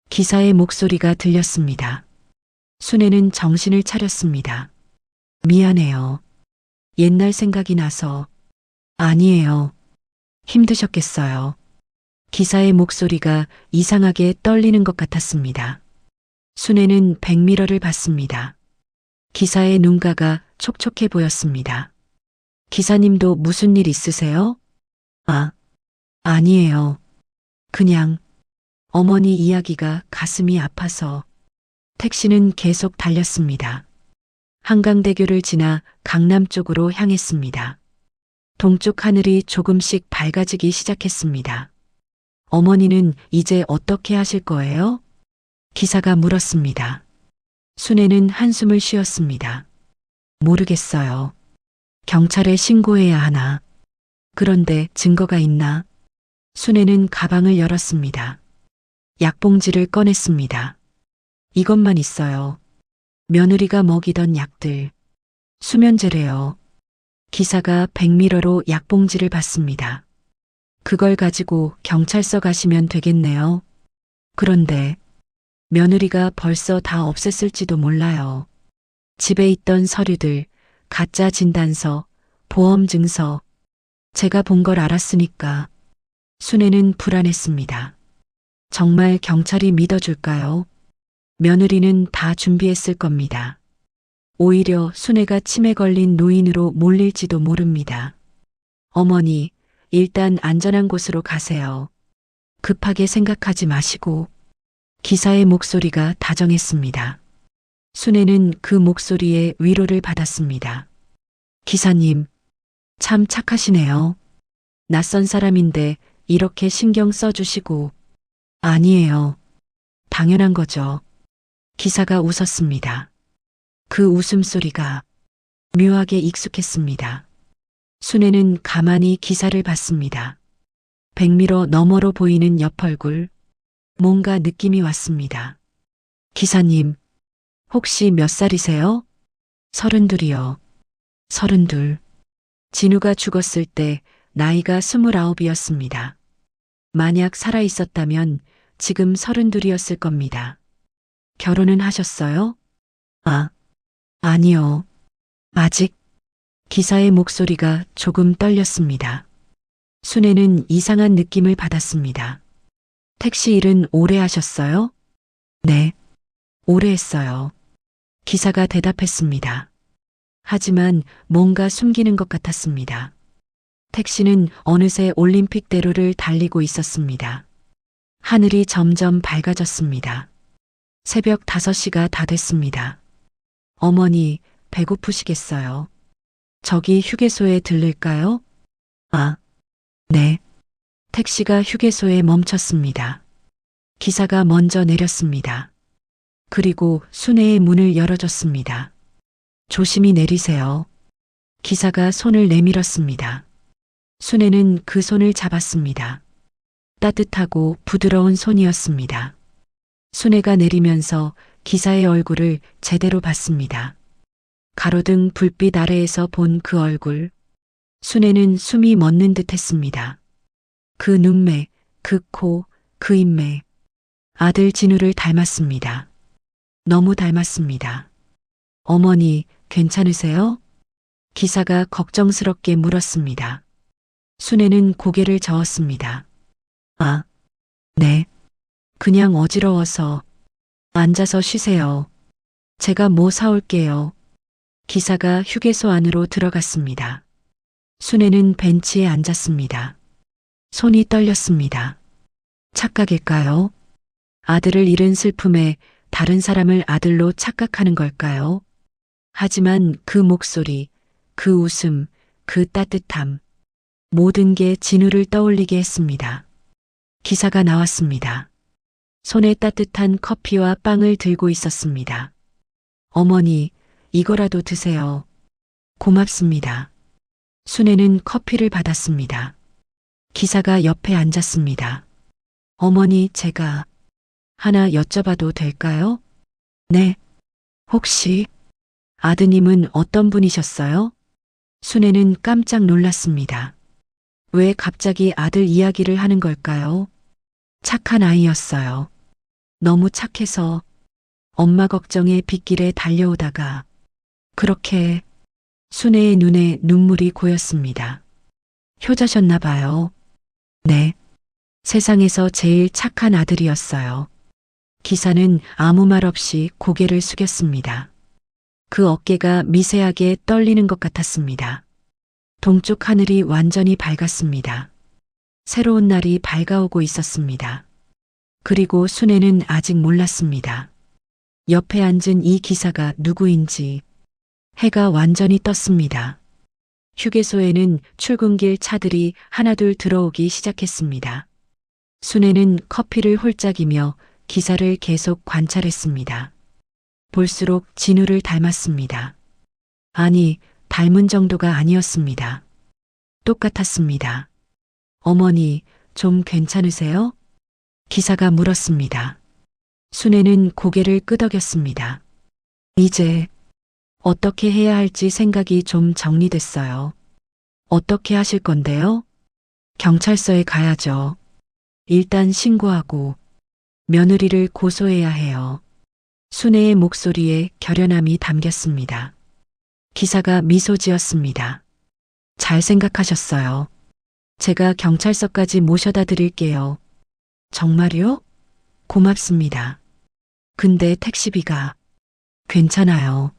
기사의 목소리가 들렸습니다. 순애는 정신을 차렸습니다. 미안해요. 옛날 생각이 나서. 아니에요. 힘드셨겠어요. 기사의 목소리가 이상하게 떨리는 것 같았습니다. 순애는 백미러를 봤습니다. 기사의 눈가가 촉촉해 보였습니다. 기사님도 무슨 일 있으세요? 아니에요. 그냥 어머니 이야기가 가슴이 아파서. 택시는 계속 달렸습니다. 한강대교를 지나 강남 쪽으로 향했습니다. 동쪽 하늘이 조금씩 밝아지기 시작했습니다. 어머니는 이제 어떻게 하실 거예요? 기사가 물었습니다. 순애는 한숨을 쉬었습니다. 모르겠어요. 경찰에 신고해야 하나? 그런데 증거가 있나? 순애는 가방을 열었습니다. 약봉지를 꺼냈습니다. 이것만 있어요. 며느리가 먹이던 약들. 수면제래요. 기사가 백미러로 약봉지를 봤습니다. 그걸 가지고 경찰서 가시면 되겠네요. 그런데 며느리가 벌써 다 없앴을지도 몰라요. 집에 있던 서류들, 가짜 진단서, 보험 증서. 제가 본 걸 알았으니까. 순애는 불안했습니다. 정말 경찰이 믿어줄까요? 며느리는 다 준비했을 겁니다. 오히려 순애가 치매 걸린 노인으로 몰릴지도 모릅니다. 어머니, 일단 안전한 곳으로 가세요. 급하게 생각하지 마시고. 기사의 목소리가 다정했습니다. 순애는 그 목소리에 위로를 받았습니다. 기사님, 참 착하시네요. 낯선 사람인데 이렇게 신경 써주시고. 아니에요. 당연한 거죠. 기사가 웃었습니다. 그 웃음소리가 묘하게 익숙했습니다. 순애는 가만히 기사를 봤습니다. 100m 너머로 보이는 옆 얼굴, 뭔가 느낌이 왔습니다. 기사님, 혹시 몇 살이세요? 32이요. 32. 진우가 죽었을 때 나이가 29이었습니다. 만약 살아 있었다면 지금 32이었을 겁니다. 결혼은 하셨어요? 아니요. 아직. 기사의 목소리가 조금 떨렸습니다. 순애는 이상한 느낌을 받았습니다. 택시 일은 오래 하셨어요? 네. 오래 했어요. 기사가 대답했습니다. 하지만 뭔가 숨기는 것 같았습니다. 택시는 어느새 올림픽대로를 달리고 있었습니다. 하늘이 점점 밝아졌습니다. 새벽 5시가 다 됐습니다. 어머니, 배고프시겠어요? 저기 휴게소에 들를까요? 네. 택시가 휴게소에 멈췄습니다. 기사가 먼저 내렸습니다. 그리고 순애의 문을 열어줬습니다. 조심히 내리세요. 기사가 손을 내밀었습니다. 순애는 그 손을 잡았습니다. 따뜻하고 부드러운 손이었습니다. 순애가 내리면서 기사의 얼굴을 제대로 봤습니다. 가로등 불빛 아래에서 본 그 얼굴. 순애는 숨이 멎는 듯 했습니다. 그 눈매, 그 코, 그 입매. 아들 진우를 닮았습니다. 너무 닮았습니다. 어머니, 괜찮으세요? 기사가 걱정스럽게 물었습니다. 순애는 고개를 저었습니다. 네. 그냥 어지러워서. 앉아서 쉬세요. 제가 뭐 사올게요. 기사가 휴게소 안으로 들어갔습니다. 순애는 벤치에 앉았습니다. 손이 떨렸습니다. 착각일까요? 아들을 잃은 슬픔에 다른 사람을 아들로 착각하는 걸까요? 하지만 그 목소리, 그 웃음, 그 따뜻함, 모든 게 진우를 떠올리게 했습니다. 기사가 나왔습니다. 손에 따뜻한 커피와 빵을 들고 있었습니다. 어머니, 이거라도 드세요. 고맙습니다. 순애는 커피를 받았습니다. 기사가 옆에 앉았습니다. 어머니, 제가 하나 여쭤봐도 될까요? 네. 혹시 아드님은 어떤 분이셨어요? 순애는 깜짝 놀랐습니다. 왜 갑자기 아들 이야기를 하는 걸까요? 착한 아이였어요. 너무 착해서 엄마 걱정에 빗길에 달려오다가 그렇게. 순애의 눈에 눈물이 고였습니다. 효자셨나 봐요. 네. 세상에서 제일 착한 아들이었어요. 기사는 아무 말 없이 고개를 숙였습니다. 그 어깨가 미세하게 떨리는 것 같았습니다. 동쪽 하늘이 완전히 밝았습니다. 새로운 날이 밝아오고 있었습니다. 그리고 순애는 아직 몰랐습니다. 옆에 앉은 이 기사가 누구인지. 해가 완전히 떴습니다. 휴게소에는 출근길 차들이 하나둘 들어오기 시작했습니다. 순애는 커피를 홀짝이며 기사를 계속 관찰했습니다. 볼수록 진우를 닮았습니다. 아니, 닮은 정도가 아니었습니다. 똑같았습니다. 어머니, 좀 괜찮으세요? 기사가 물었습니다. 순애는 고개를 끄덕였습니다. 이제 어떻게 해야 할지 생각이 좀 정리됐어요. 어떻게 하실 건데요? 경찰서에 가야죠. 일단 신고하고 며느리를 고소해야 해요. 순애의 목소리에 결연함이 담겼습니다. 기사가 미소 지었습니다. 잘 생각하셨어요. 제가 경찰서까지 모셔다 드릴게요. 정말요? 고맙습니다. 근데 택시비가. 괜찮아요.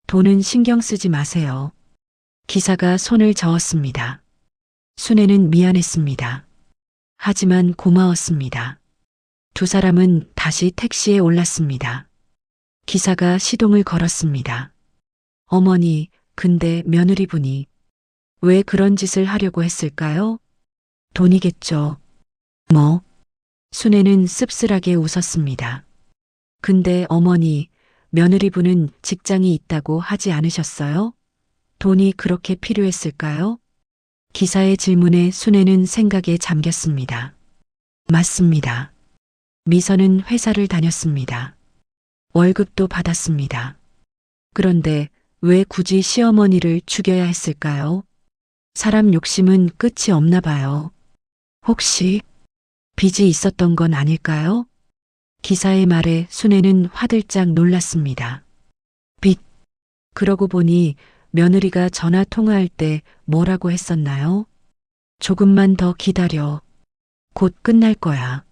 돈은 신경 쓰지 마세요. 기사가 손을 저었습니다. 순애는 미안했습니다. 하지만 고마웠습니다. 두 사람은 다시 택시에 올랐습니다. 기사가 시동을 걸었습니다. 어머니, 근데 며느리분이 왜 그런 짓을 하려고 했을까요? 돈이겠죠. 뭐? 순애는 씁쓸하게 웃었습니다. 근데 어머니, 며느리분은 직장이 있다고 하지 않으셨어요? 돈이 그렇게 필요했을까요? 기사의 질문에 순애는 생각에 잠겼습니다. 맞습니다. 미선은 회사를 다녔습니다. 월급도 받았습니다. 그런데 왜 굳이 시어머니를 죽여야 했을까요? 사람 욕심은 끝이 없나 봐요. 혹시 빚이 있었던 건 아닐까요? 기사의 말에 순애는 화들짝 놀랐습니다. 빚. 그러고 보니 며느리가 전화 통화할 때 뭐라고 했었나요? 조금만 더 기다려. 곧 끝날 거야.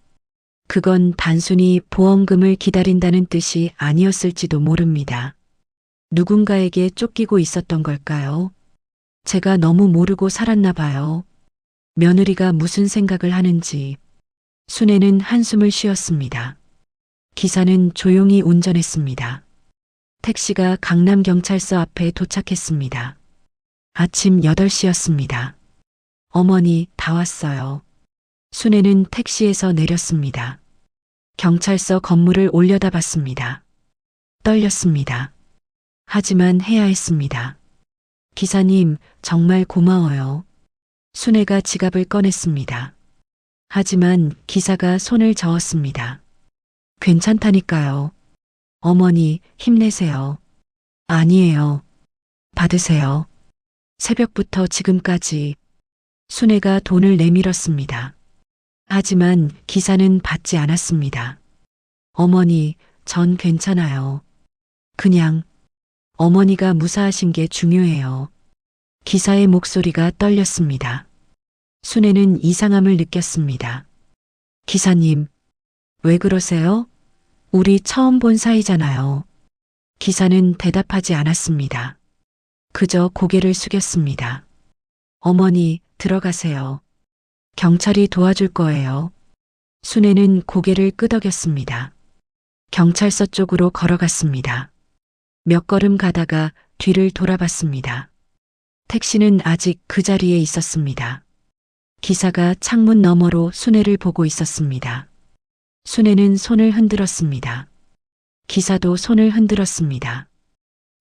그건 단순히 보험금을 기다린다는 뜻이 아니었을지도 모릅니다. 누군가에게 쫓기고 있었던 걸까요? 제가 너무 모르고 살았나 봐요. 며느리가 무슨 생각을 하는지. 순애는 한숨을 쉬었습니다. 기사는 조용히 운전했습니다. 택시가 강남경찰서 앞에 도착했습니다. 아침 8시였습니다. 어머니, 다 왔어요. 순애는 택시에서 내렸습니다. 경찰서 건물을 올려다봤습니다. 떨렸습니다. 하지만 해야 했습니다. 기사님, 정말 고마워요. 순애가 지갑을 꺼냈습니다. 하지만 기사가 손을 저었습니다. 괜찮다니까요. 어머니, 힘내세요. 아니에요. 받으세요. 새벽부터 지금까지. 순애가 돈을 내밀었습니다. 하지만 기사는 받지 않았습니다. 어머니, 전 괜찮아요. 그냥 어머니가 무사하신 게 중요해요. 기사의 목소리가 떨렸습니다. 순애는 이상함을 느꼈습니다. 기사님, 왜 그러세요? 우리 처음 본 사이잖아요. 기사는 대답하지 않았습니다. 그저 고개를 숙였습니다. 어머니, 들어가세요. 경찰이 도와줄 거예요. 순애는 고개를 끄덕였습니다. 경찰서 쪽으로 걸어갔습니다. 몇 걸음 가다가 뒤를 돌아봤습니다. 택시는 아직 그 자리에 있었습니다. 기사가 창문 너머로 순애를 보고 있었습니다. 순애는 손을 흔들었습니다. 기사도 손을 흔들었습니다.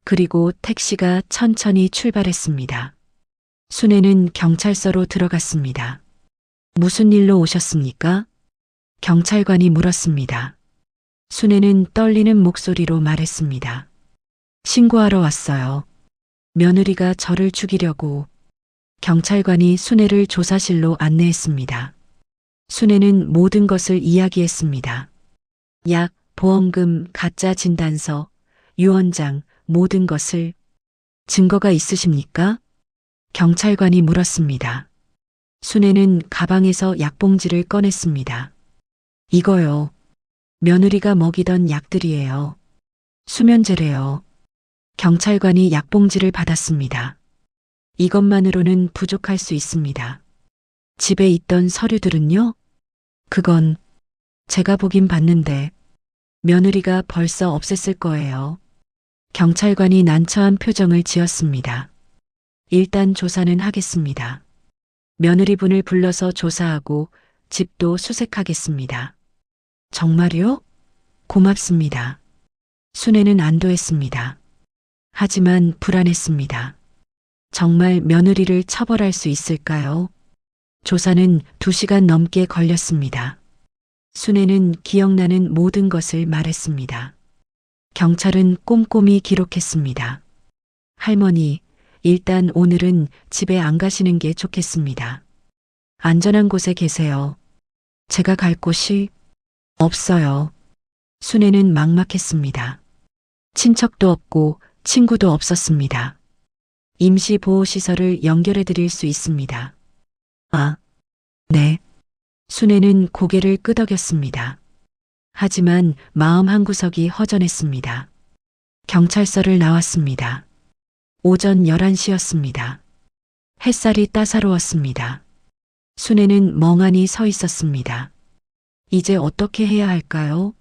그리고 택시가 천천히 출발했습니다. 순애는 경찰서로 들어갔습니다. 무슨 일로 오셨습니까? 경찰관이 물었습니다. 순애는 떨리는 목소리로 말했습니다. 신고하러 왔어요. 며느리가 저를 죽이려고. 경찰관이 순애를 조사실로 안내했습니다. 순애는 모든 것을 이야기했습니다. 약, 보험금, 가짜 진단서, 유언장, 모든 것을. 증거가 있으십니까? 경찰관이 물었습니다. 순애는 가방에서 약봉지를 꺼냈습니다. 이거요. 며느리가 먹이던 약들이에요. 수면제래요. 경찰관이 약봉지를 받았습니다. 이것만으로는 부족할 수 있습니다. 집에 있던 서류들은요? 그건 제가 보긴 봤는데 며느리가 벌써 없앴을 거예요. 경찰관이 난처한 표정을 지었습니다. 일단 조사는 하겠습니다. 며느리분을 불러서 조사하고 집도 수색하겠습니다. 정말요? 고맙습니다. 순애는 안도했습니다. 하지만 불안했습니다. 정말 며느리를 처벌할 수 있을까요? 조사는 2시간 넘게 걸렸습니다. 순애는 기억나는 모든 것을 말했습니다. 경찰은 꼼꼼히 기록했습니다. 할머니, 일단 오늘은 집에 안 가시는 게 좋겠습니다. 안전한 곳에 계세요. 제가 갈 곳이 없어요. 순애는 막막했습니다. 친척도 없고 친구도 없었습니다. 임시보호시설을 연결해 드릴 수 있습니다. 아, 네. 순애는 고개를 끄덕였습니다. 하지만 마음 한구석이 허전했습니다. 경찰서를 나왔습니다. 오전 11시였습니다. 햇살이 따사로웠습니다. 순애는 멍하니 서 있었습니다. 이제 어떻게 해야 할까요?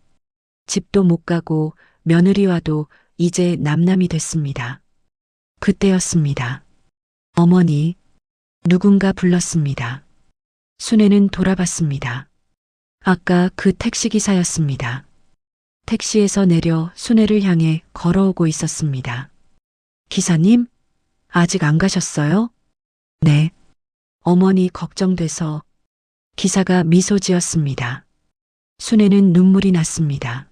집도 못 가고 며느리와도 이제 남남이 됐습니다. 그때였습니다. 어머니, 누군가 불렀습니다. 순애는 돌아봤습니다. 아까 그 택시기사였습니다. 택시에서 내려 순애를 향해 걸어오고 있었습니다. 기사님, 아직 안 가셨어요? 네. 어머니 걱정돼서. 기사가 미소 지었습니다. 순애는 눈물이 났습니다.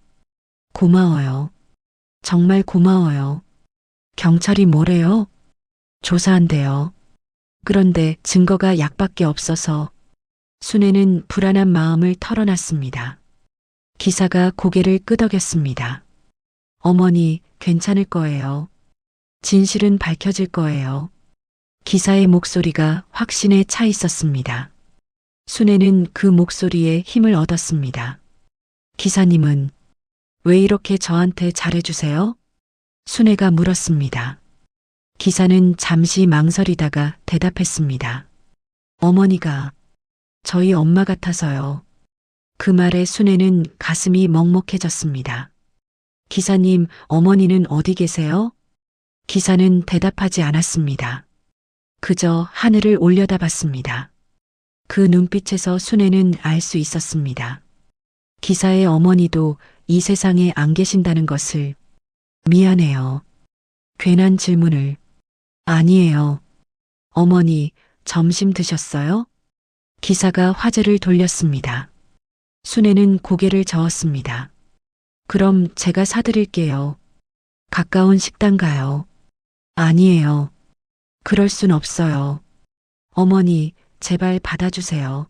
고마워요. 정말 고마워요. 경찰이 뭐래요? 조사한대요. 그런데 증거가 약밖에 없어서. 순애는 불안한 마음을 털어놨습니다. 기사가 고개를 끄덕였습니다. 어머니, 괜찮을 거예요. 진실은 밝혀질 거예요. 기사의 목소리가 확신에 차 있었습니다. 순애는 그 목소리에 힘을 얻었습니다. 기사님은 왜 이렇게 저한테 잘해주세요? 순애가 물었습니다. 기사는 잠시 망설이다가 대답했습니다. 어머니가 저희 엄마 같아서요. 그 말에 순애는 가슴이 먹먹해졌습니다. 기사님, 어머니는 어디 계세요? 기사는 대답하지 않았습니다. 그저 하늘을 올려다봤습니다. 그 눈빛에서 순애는 알 수 있었습니다. 기사의 어머니도 이 세상에 안 계신다는 것을. 미안해요. 괜한 질문을. 아니에요. 어머니, 점심 드셨어요? 기사가 화제를 돌렸습니다. 순애는 고개를 저었습니다. 그럼 제가 사드릴게요. 가까운 식당 가요. 아니에요. 그럴 순 없어요. 어머니, 제발 받아주세요.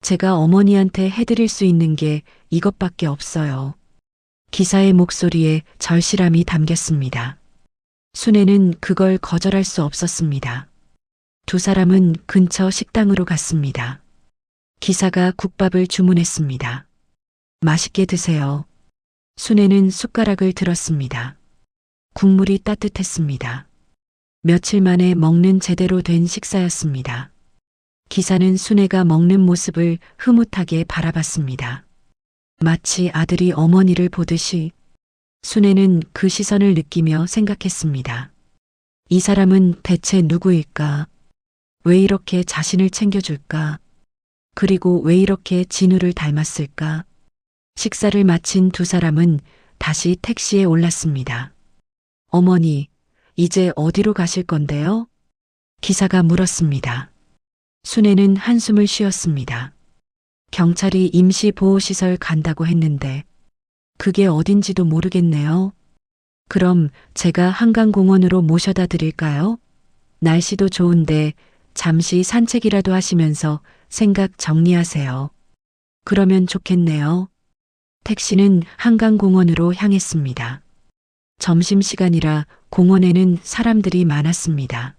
제가 어머니한테 해드릴 수 있는 게 이것밖에 없어요. 기사의 목소리에 절실함이 담겼습니다. 순애는 그걸 거절할 수 없었습니다. 두 사람은 근처 식당으로 갔습니다. 기사가 국밥을 주문했습니다. 맛있게 드세요. 순애는 숟가락을 들었습니다. 국물이 따뜻했습니다. 며칠 만에 먹는 제대로 된 식사였습니다. 기사는 순애가 먹는 모습을 흐뭇하게 바라봤습니다. 마치 아들이 어머니를 보듯이. 순애는 그 시선을 느끼며 생각했습니다. 이 사람은 대체 누구일까? 왜 이렇게 자신을 챙겨줄까? 그리고 왜 이렇게 진우를 닮았을까? 식사를 마친 두 사람은 다시 택시에 올랐습니다. 어머니, 이제 어디로 가실 건데요? 기사가 물었습니다. 순애는 한숨을 쉬었습니다. 경찰이 임시보호시설 간다고 했는데 그게 어딘지도 모르겠네요. 그럼 제가 한강공원으로 모셔다 드릴까요? 날씨도 좋은데 잠시 산책이라도 하시면서 생각 정리하세요. 그러면 좋겠네요. 택시는 한강공원으로 향했습니다. 점심시간이라 공원에는 사람들이 많았습니다.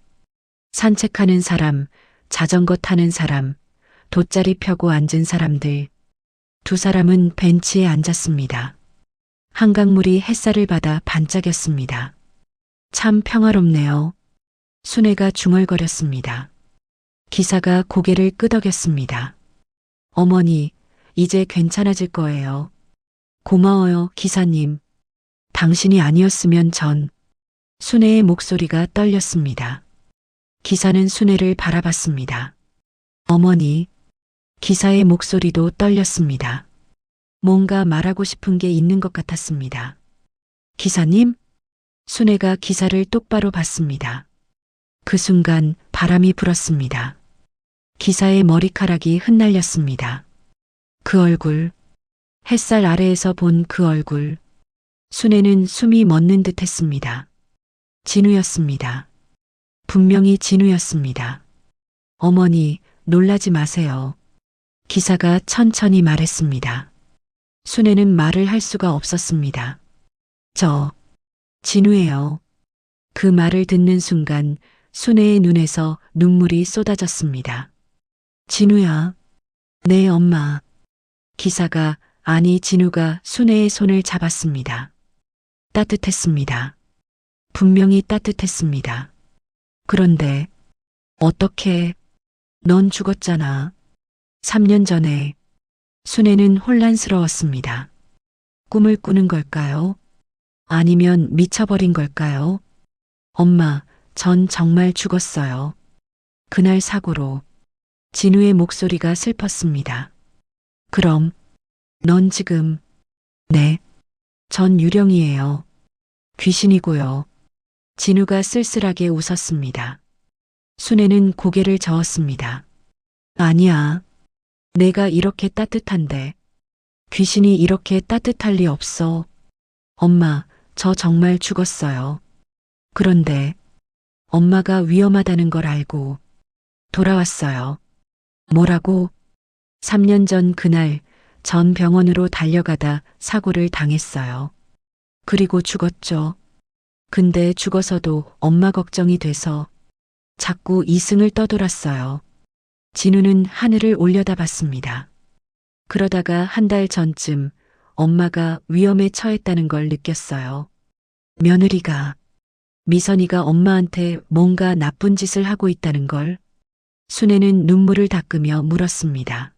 산책하는 사람, 자전거 타는 사람, 돗자리 펴고 앉은 사람들. 두 사람은 벤치에 앉았습니다. 한강물이 햇살을 받아 반짝였습니다. 참 평화롭네요. 순애가 중얼거렸습니다. 기사가 고개를 끄덕였습니다. 어머니, 이제 괜찮아질 거예요. 고마워요, 기사님. 당신이 아니었으면 전. 순애의 목소리가 떨렸습니다. 기사는 순애를 바라봤습니다. 어머니. 기사의 목소리도 떨렸습니다. 뭔가 말하고 싶은 게 있는 것 같았습니다. 기사님? 순애가 기사를 똑바로 봤습니다. 그 순간 바람이 불었습니다. 기사의 머리카락이 흩날렸습니다. 그 얼굴, 햇살 아래에서 본 그 얼굴. 순애는 숨이 멎는 듯 했습니다. 진우였습니다. 분명히 진우였습니다. 어머니, 놀라지 마세요. 기사가 천천히 말했습니다. 순애는 말을 할 수가 없었습니다. 저, 진우예요. 그 말을 듣는 순간 순애의 눈에서 눈물이 쏟아졌습니다. 진우야. 네, 엄마. 기사가, 아니 진우가 순애의 손을 잡았습니다. 따뜻했습니다. 분명히 따뜻했습니다. 그런데, 어떻게, 넌 죽었잖아. 3년 전에 순애는 혼란스러웠습니다. 꿈을 꾸는 걸까요? 아니면 미쳐버린 걸까요? 엄마, 전 정말 죽었어요. 그날 사고로 진우의 목소리가 슬펐습니다. 그럼 넌 지금 네, 전 유령이에요. 귀신이고요. 진우가 쓸쓸하게 웃었습니다. 순애는 고개를 저었습니다. 아니야. 내가 이렇게 따뜻한데 귀신이 이렇게 따뜻할 리 없어. 엄마, 저 정말 죽었어요. 그런데 엄마가 위험하다는 걸 알고 돌아왔어요. 뭐라고? 3년 전 그날 전 병원으로 달려가다 사고를 당했어요. 그리고 죽었죠. 근데 죽어서도 엄마 걱정이 돼서 자꾸 이승을 떠돌았어요. 진우는 하늘을 올려다봤습니다. 그러다가 한 달 전쯤 엄마가 위험에 처했다는 걸 느꼈어요. 며느리가, 미선이가 엄마한테 뭔가 나쁜 짓을 하고 있다는 걸. 순애는 눈물을 닦으며 물었습니다.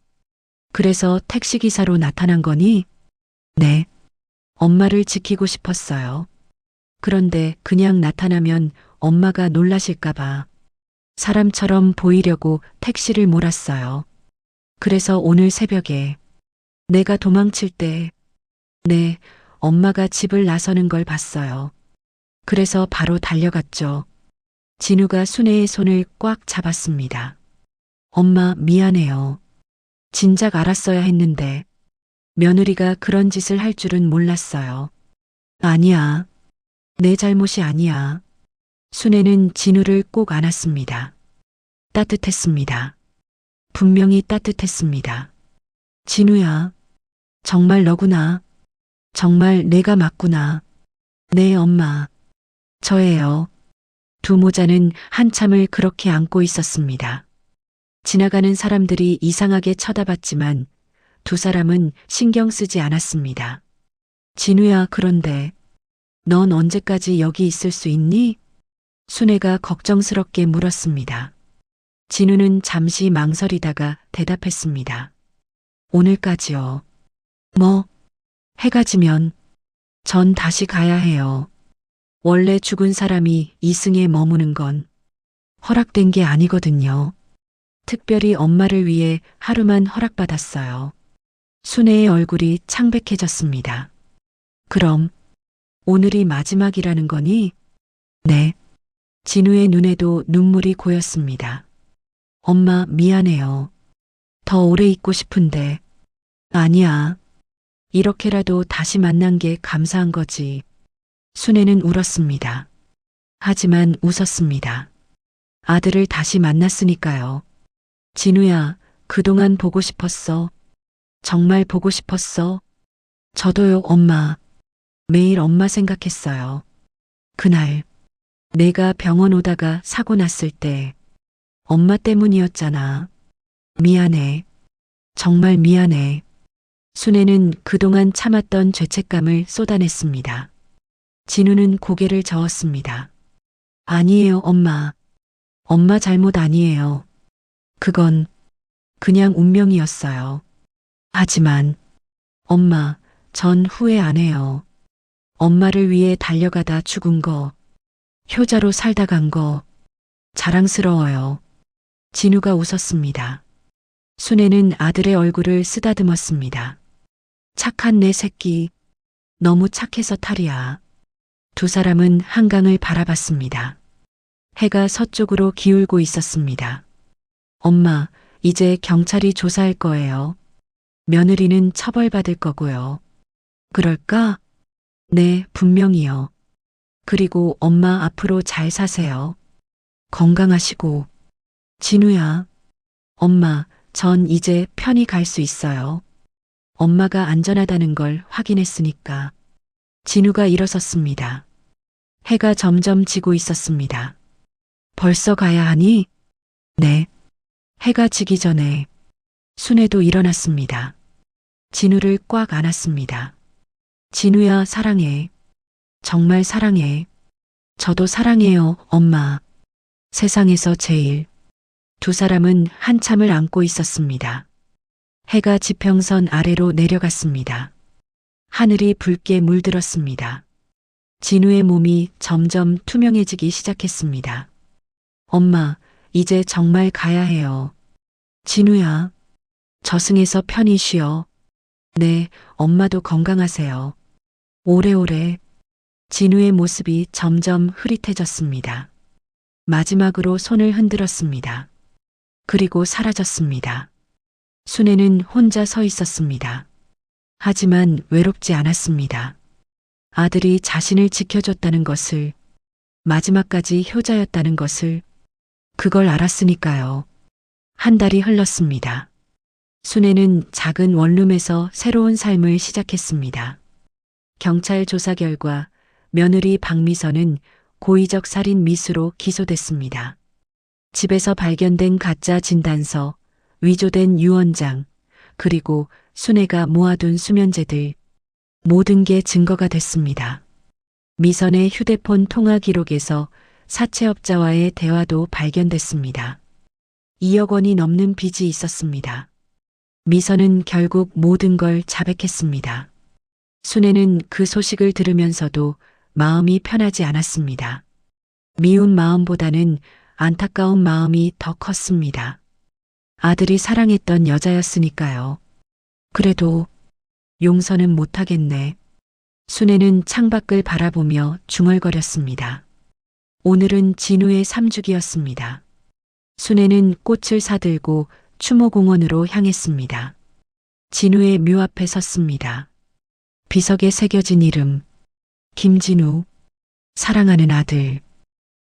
그래서 택시기사로 나타난 거니? 네. 엄마를 지키고 싶었어요. 그런데 그냥 나타나면 엄마가 놀라실까봐 사람처럼 보이려고 택시를 몰았어요. 그래서 오늘 새벽에 내가 도망칠 때, 네, 엄마가 집을 나서는 걸 봤어요. 그래서 바로 달려갔죠. 진우가 순애의 손을 꽉 잡았습니다. 엄마, 미안해요. 진작 알았어야 했는데 며느리가 그런 짓을 할 줄은 몰랐어요. 아니야. 내 잘못이 아니야. 순애는 진우를 꼭 안았습니다. 따뜻했습니다. 분명히 따뜻했습니다. 진우야, 정말 너구나. 정말 내가 맞구나. 네, 엄마. 저예요. 두 모자는 한참을 그렇게 안고 있었습니다. 지나가는 사람들이 이상하게 쳐다봤지만 두 사람은 신경 쓰지 않았습니다. 진우야, 그런데 넌 언제까지 여기 있을 수 있니? 순애가 걱정스럽게 물었습니다. 진우는 잠시 망설이다가 대답했습니다. 오늘까지요. 뭐, 해가 지면 전 다시 가야 해요. 원래 죽은 사람이 이승에 머무는 건 허락된 게 아니거든요. 특별히 엄마를 위해 하루만 허락받았어요. 순애의 얼굴이 창백해졌습니다. 그럼 오늘이 마지막이라는 거니? 네. 진우의 눈에도 눈물이 고였습니다. 엄마, 미안해요. 더 오래 있고 싶은데. 아니야. 이렇게라도 다시 만난 게 감사한 거지. 순애는 울었습니다. 하지만 웃었습니다. 아들을 다시 만났으니까요. 진우야, 그동안 보고 싶었어. 정말 보고 싶었어. 저도요, 엄마. 매일 엄마 생각했어요. 그날 내가 병원 오다가 사고 났을 때 엄마 때문이었잖아. 미안해. 정말 미안해. 순애는 그동안 참았던 죄책감을 쏟아냈습니다. 진우는 고개를 저었습니다. 아니에요, 엄마. 엄마 잘못 아니에요. 그건 그냥 운명이었어요. 하지만 엄마, 전 후회 안 해요. 엄마를 위해 달려가다 죽은 거, 효자로 살다 간 거, 자랑스러워요. 진우가 웃었습니다. 순애는 아들의 얼굴을 쓰다듬었습니다. 착한 내 새끼, 너무 착해서 탈이야. 두 사람은 한강을 바라봤습니다. 해가 서쪽으로 기울고 있었습니다. 엄마, 이제 경찰이 조사할 거예요. 며느리는 처벌받을 거고요. 그럴까? 네, 분명히요. 그리고 엄마 앞으로 잘 사세요. 건강하시고. 진우야. 엄마, 전 이제 편히 갈 수 있어요. 엄마가 안전하다는 걸 확인했으니까. 진우가 일어섰습니다. 해가 점점 지고 있었습니다. 벌써 가야 하니? 네. 해가 지기 전에 순애도 일어났습니다. 진우를 꽉 안았습니다. 진우야, 사랑해. 정말 사랑해. 저도 사랑해요, 엄마. 세상에서 제일. 두 사람은 한참을 안고 있었습니다. 해가 지평선 아래로 내려갔습니다. 하늘이 붉게 물들었습니다. 진우의 몸이 점점 투명해지기 시작했습니다. 엄마, 이제 정말 가야 해요. 진우야, 저승에서 편히 쉬어. 네, 엄마도 건강하세요. 오래오래. 진우의 모습이 점점 흐릿해졌습니다. 마지막으로 손을 흔들었습니다. 그리고 사라졌습니다. 순애는 혼자 서 있었습니다. 하지만 외롭지 않았습니다. 아들이 자신을 지켜줬다는 것을, 마지막까지 효자였다는 것을, 그걸 알았으니까요. 한 달이 흘렀습니다. 순애는 작은 원룸에서 새로운 삶을 시작했습니다. 경찰 조사 결과 며느리 박미선은 고의적 살인 미수로 기소됐습니다. 집에서 발견된 가짜 진단서, 위조된 유언장, 그리고 순애가 모아둔 수면제들, 모든 게 증거가 됐습니다. 미선의 휴대폰 통화 기록에서 사채업자와의 대화도 발견됐습니다. 2억 원이 넘는 빚이 있었습니다. 미선은 결국 모든 걸 자백했습니다. 순애는 그 소식을 들으면서도 마음이 편하지 않았습니다. 미운 마음보다는 안타까운 마음이 더 컸습니다. 아들이 사랑했던 여자였으니까요. 그래도 용서는 못하겠네. 순애는 창밖을 바라보며 중얼거렸습니다. 오늘은 진우의 3주기였습니다. 순애는 꽃을 사들고 추모공원으로 향했습니다. 진우의 묘 앞에 섰습니다. 비석에 새겨진 이름, 김진우, 사랑하는 아들.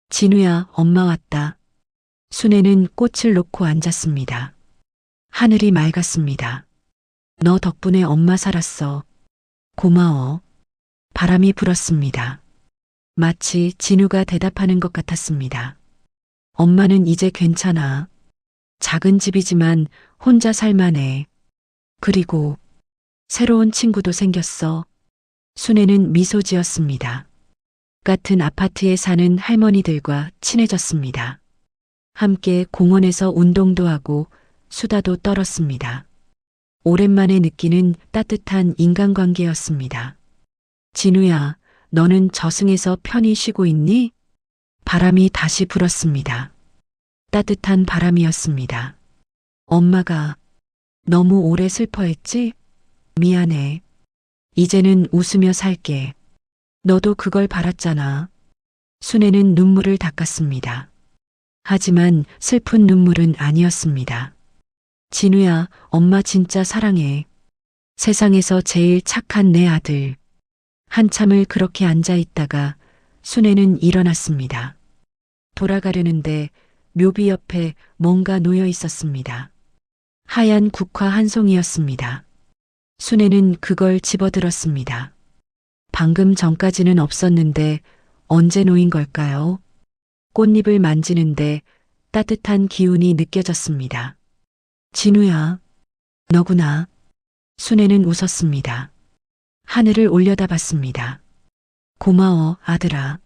진우야, 엄마 왔다. 순애는 꽃을 놓고 앉았습니다. 하늘이 맑았습니다. 너 덕분에 엄마 살았어. 고마워. 바람이 불었습니다. 마치 진우가 대답하는 것 같았습니다. 엄마는 이제 괜찮아. 작은 집이지만 혼자 살만해. 그리고 새로운 친구도 생겼어. 순애는 미소 지었습니다. 같은 아파트에 사는 할머니들과 친해졌습니다. 함께 공원에서 운동도 하고 수다도 떨었습니다. 오랜만에 느끼는 따뜻한 인간관계였습니다. 진우야, 너는 저승에서 편히 쉬고 있니? 바람이 다시 불었습니다. 따뜻한 바람이었습니다. 엄마가 너무 오래 슬퍼했지? 미안해. 이제는 웃으며 살게. 너도 그걸 바랐잖아. 순애는 눈물을 닦았습니다. 하지만 슬픈 눈물은 아니었습니다. 진우야, 엄마 진짜 사랑해. 세상에서 제일 착한 내 아들. 한참을 그렇게 앉아 있다가 순애는 일어났습니다. 돌아가려는데 묘비 옆에 뭔가 놓여 있었습니다. 하얀 국화 한 송이였습니다. 순애는 그걸 집어들었습니다. 방금 전까지는 없었는데 언제 놓인 걸까요? 꽃잎을 만지는데 따뜻한 기운이 느껴졌습니다. 진우야, 너구나. 순애는 웃었습니다. 하늘을 올려다봤습니다. 고마워, 아들아.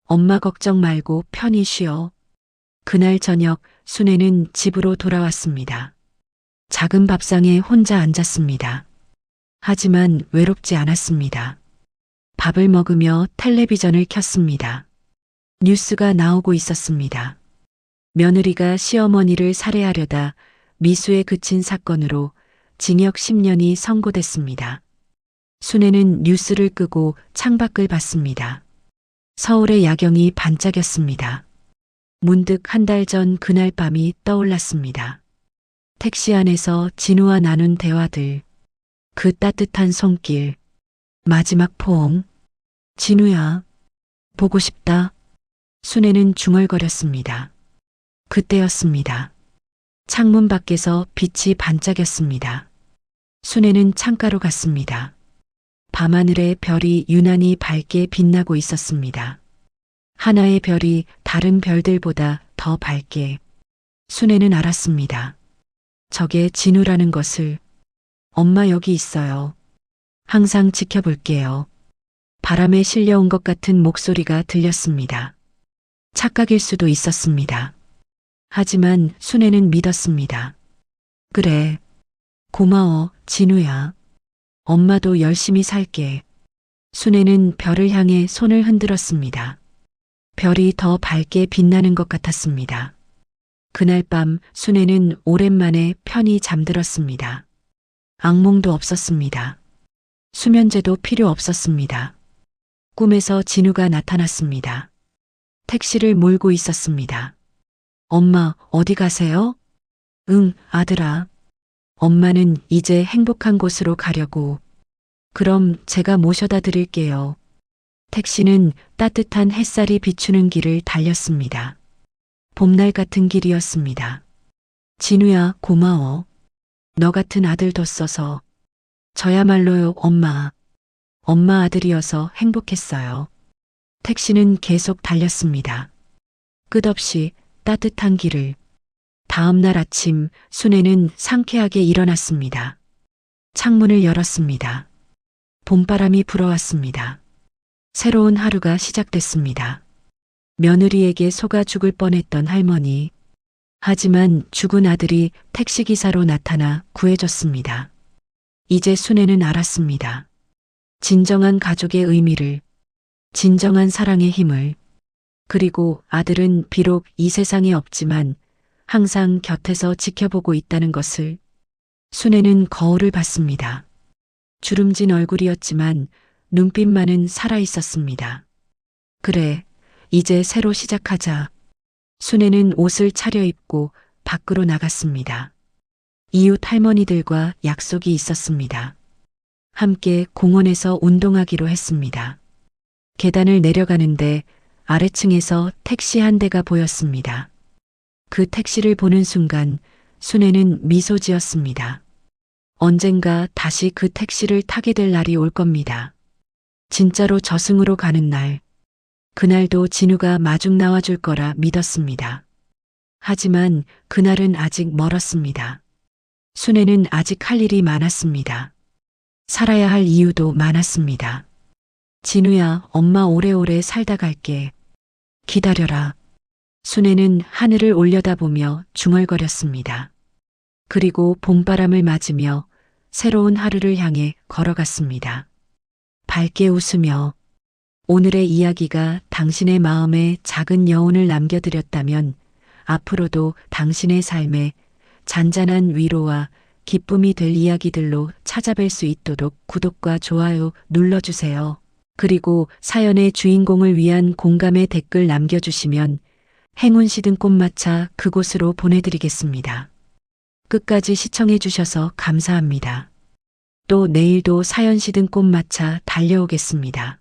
엄마 걱정 말고 편히 쉬어. 그날 저녁 순애는 집으로 돌아왔습니다. 작은 밥상에 혼자 앉았습니다. 하지만 외롭지 않았습니다. 밥을 먹으며 텔레비전을 켰습니다. 뉴스가 나오고 있었습니다. 며느리가 시어머니를 살해하려다 미수에 그친 사건으로 징역 10년이 선고됐습니다. 순애는 뉴스를 끄고 창밖을 봤습니다. 서울의 야경이 반짝였습니다. 문득 한 달 전 그날 밤이 떠올랐습니다. 택시 안에서 진우와 나눈 대화들, 그 따뜻한 손길, 마지막 포옹. 진우야, 보고 싶다. 순애는 중얼거렸습니다. 그때였습니다. 창문 밖에서 빛이 반짝였습니다. 순애는 창가로 갔습니다. 밤하늘에 별이 유난히 밝게 빛나고 있었습니다. 하나의 별이 다른 별들보다 더 밝게. 순애는 알았습니다. 저게 진우라는 것을. 엄마 여기 있어요. 항상 지켜볼게요. 바람에 실려온 것 같은 목소리가 들렸습니다. 착각일 수도 있었습니다. 하지만 순애는 믿었습니다. 그래, 고마워, 진우야. 엄마도 열심히 살게. 순애는 별을 향해 손을 흔들었습니다. 별이 더 밝게 빛나는 것 같았습니다. 그날 밤 순애는 오랜만에 편히 잠들었습니다. 악몽도 없었습니다. 수면제도 필요 없었습니다. 꿈에서 진우가 나타났습니다. 택시를 몰고 있었습니다. 엄마, 어디 가세요? 응, 아들아. 엄마는 이제 행복한 곳으로 가려고. 그럼 제가 모셔다 드릴게요. 택시는 따뜻한 햇살이 비추는 길을 달렸습니다. 봄날 같은 길이었습니다. 진우야, 고마워. 너 같은 아들 뒀어서. 저야말로요, 엄마. 엄마 아들이어서 행복했어요. 택시는 계속 달렸습니다. 끝없이 따뜻한 길을. 다음 날 아침 순애는 상쾌하게 일어났습니다. 창문을 열었습니다. 봄바람이 불어왔습니다. 새로운 하루가 시작됐습니다. 며느리에게 속아 죽을 뻔했던 할머니. 하지만 죽은 아들이 택시기사로 나타나 구해줬습니다. 이제 순애는 알았습니다. 진정한 가족의 의미를, 진정한 사랑의 힘을. 그리고 아들은 비록 이 세상에 없지만 항상 곁에서 지켜보고 있다는 것을. 순애는 거울을 봤습니다. 주름진 얼굴이었지만 눈빛만은 살아있었습니다. 그래, 이제 새로 시작하자. 순애는 옷을 차려입고 밖으로 나갔습니다. 이웃 할머니들과 약속이 있었습니다. 함께 공원에서 운동하기로 했습니다. 계단을 내려가는데 아래층에서 택시 한 대가 보였습니다. 그 택시를 보는 순간 순애는 미소 지었습니다. 언젠가 다시 그 택시를 타게 될 날이 올 겁니다. 진짜로 저승으로 가는 날. 그날도 진우가 마중 나와줄 거라 믿었습니다. 하지만 그날은 아직 멀었습니다. 순애는 아직 할 일이 많았습니다. 살아야 할 이유도 많았습니다. 진우야, 엄마 오래오래 살다 갈게. 기다려라. 순애는 하늘을 올려다보며 중얼거렸습니다. 그리고 봄바람을 맞으며 새로운 하루를 향해 걸어갔습니다. 밝게 웃으며. 오늘의 이야기가 당신의 마음에 작은 여운을 남겨드렸다면 앞으로도 당신의 삶에 잔잔한 위로와 기쁨이 될 이야기들로 찾아뵐 수 있도록 구독과 좋아요 눌러주세요. 그리고 사연의 주인공을 위한 공감의 댓글 남겨주시면 행운 시든 꽃마차 그곳으로 보내드리겠습니다. 끝까지 시청해주셔서 감사합니다. 또 내일도 사연 시든 꽃마차 달려오겠습니다.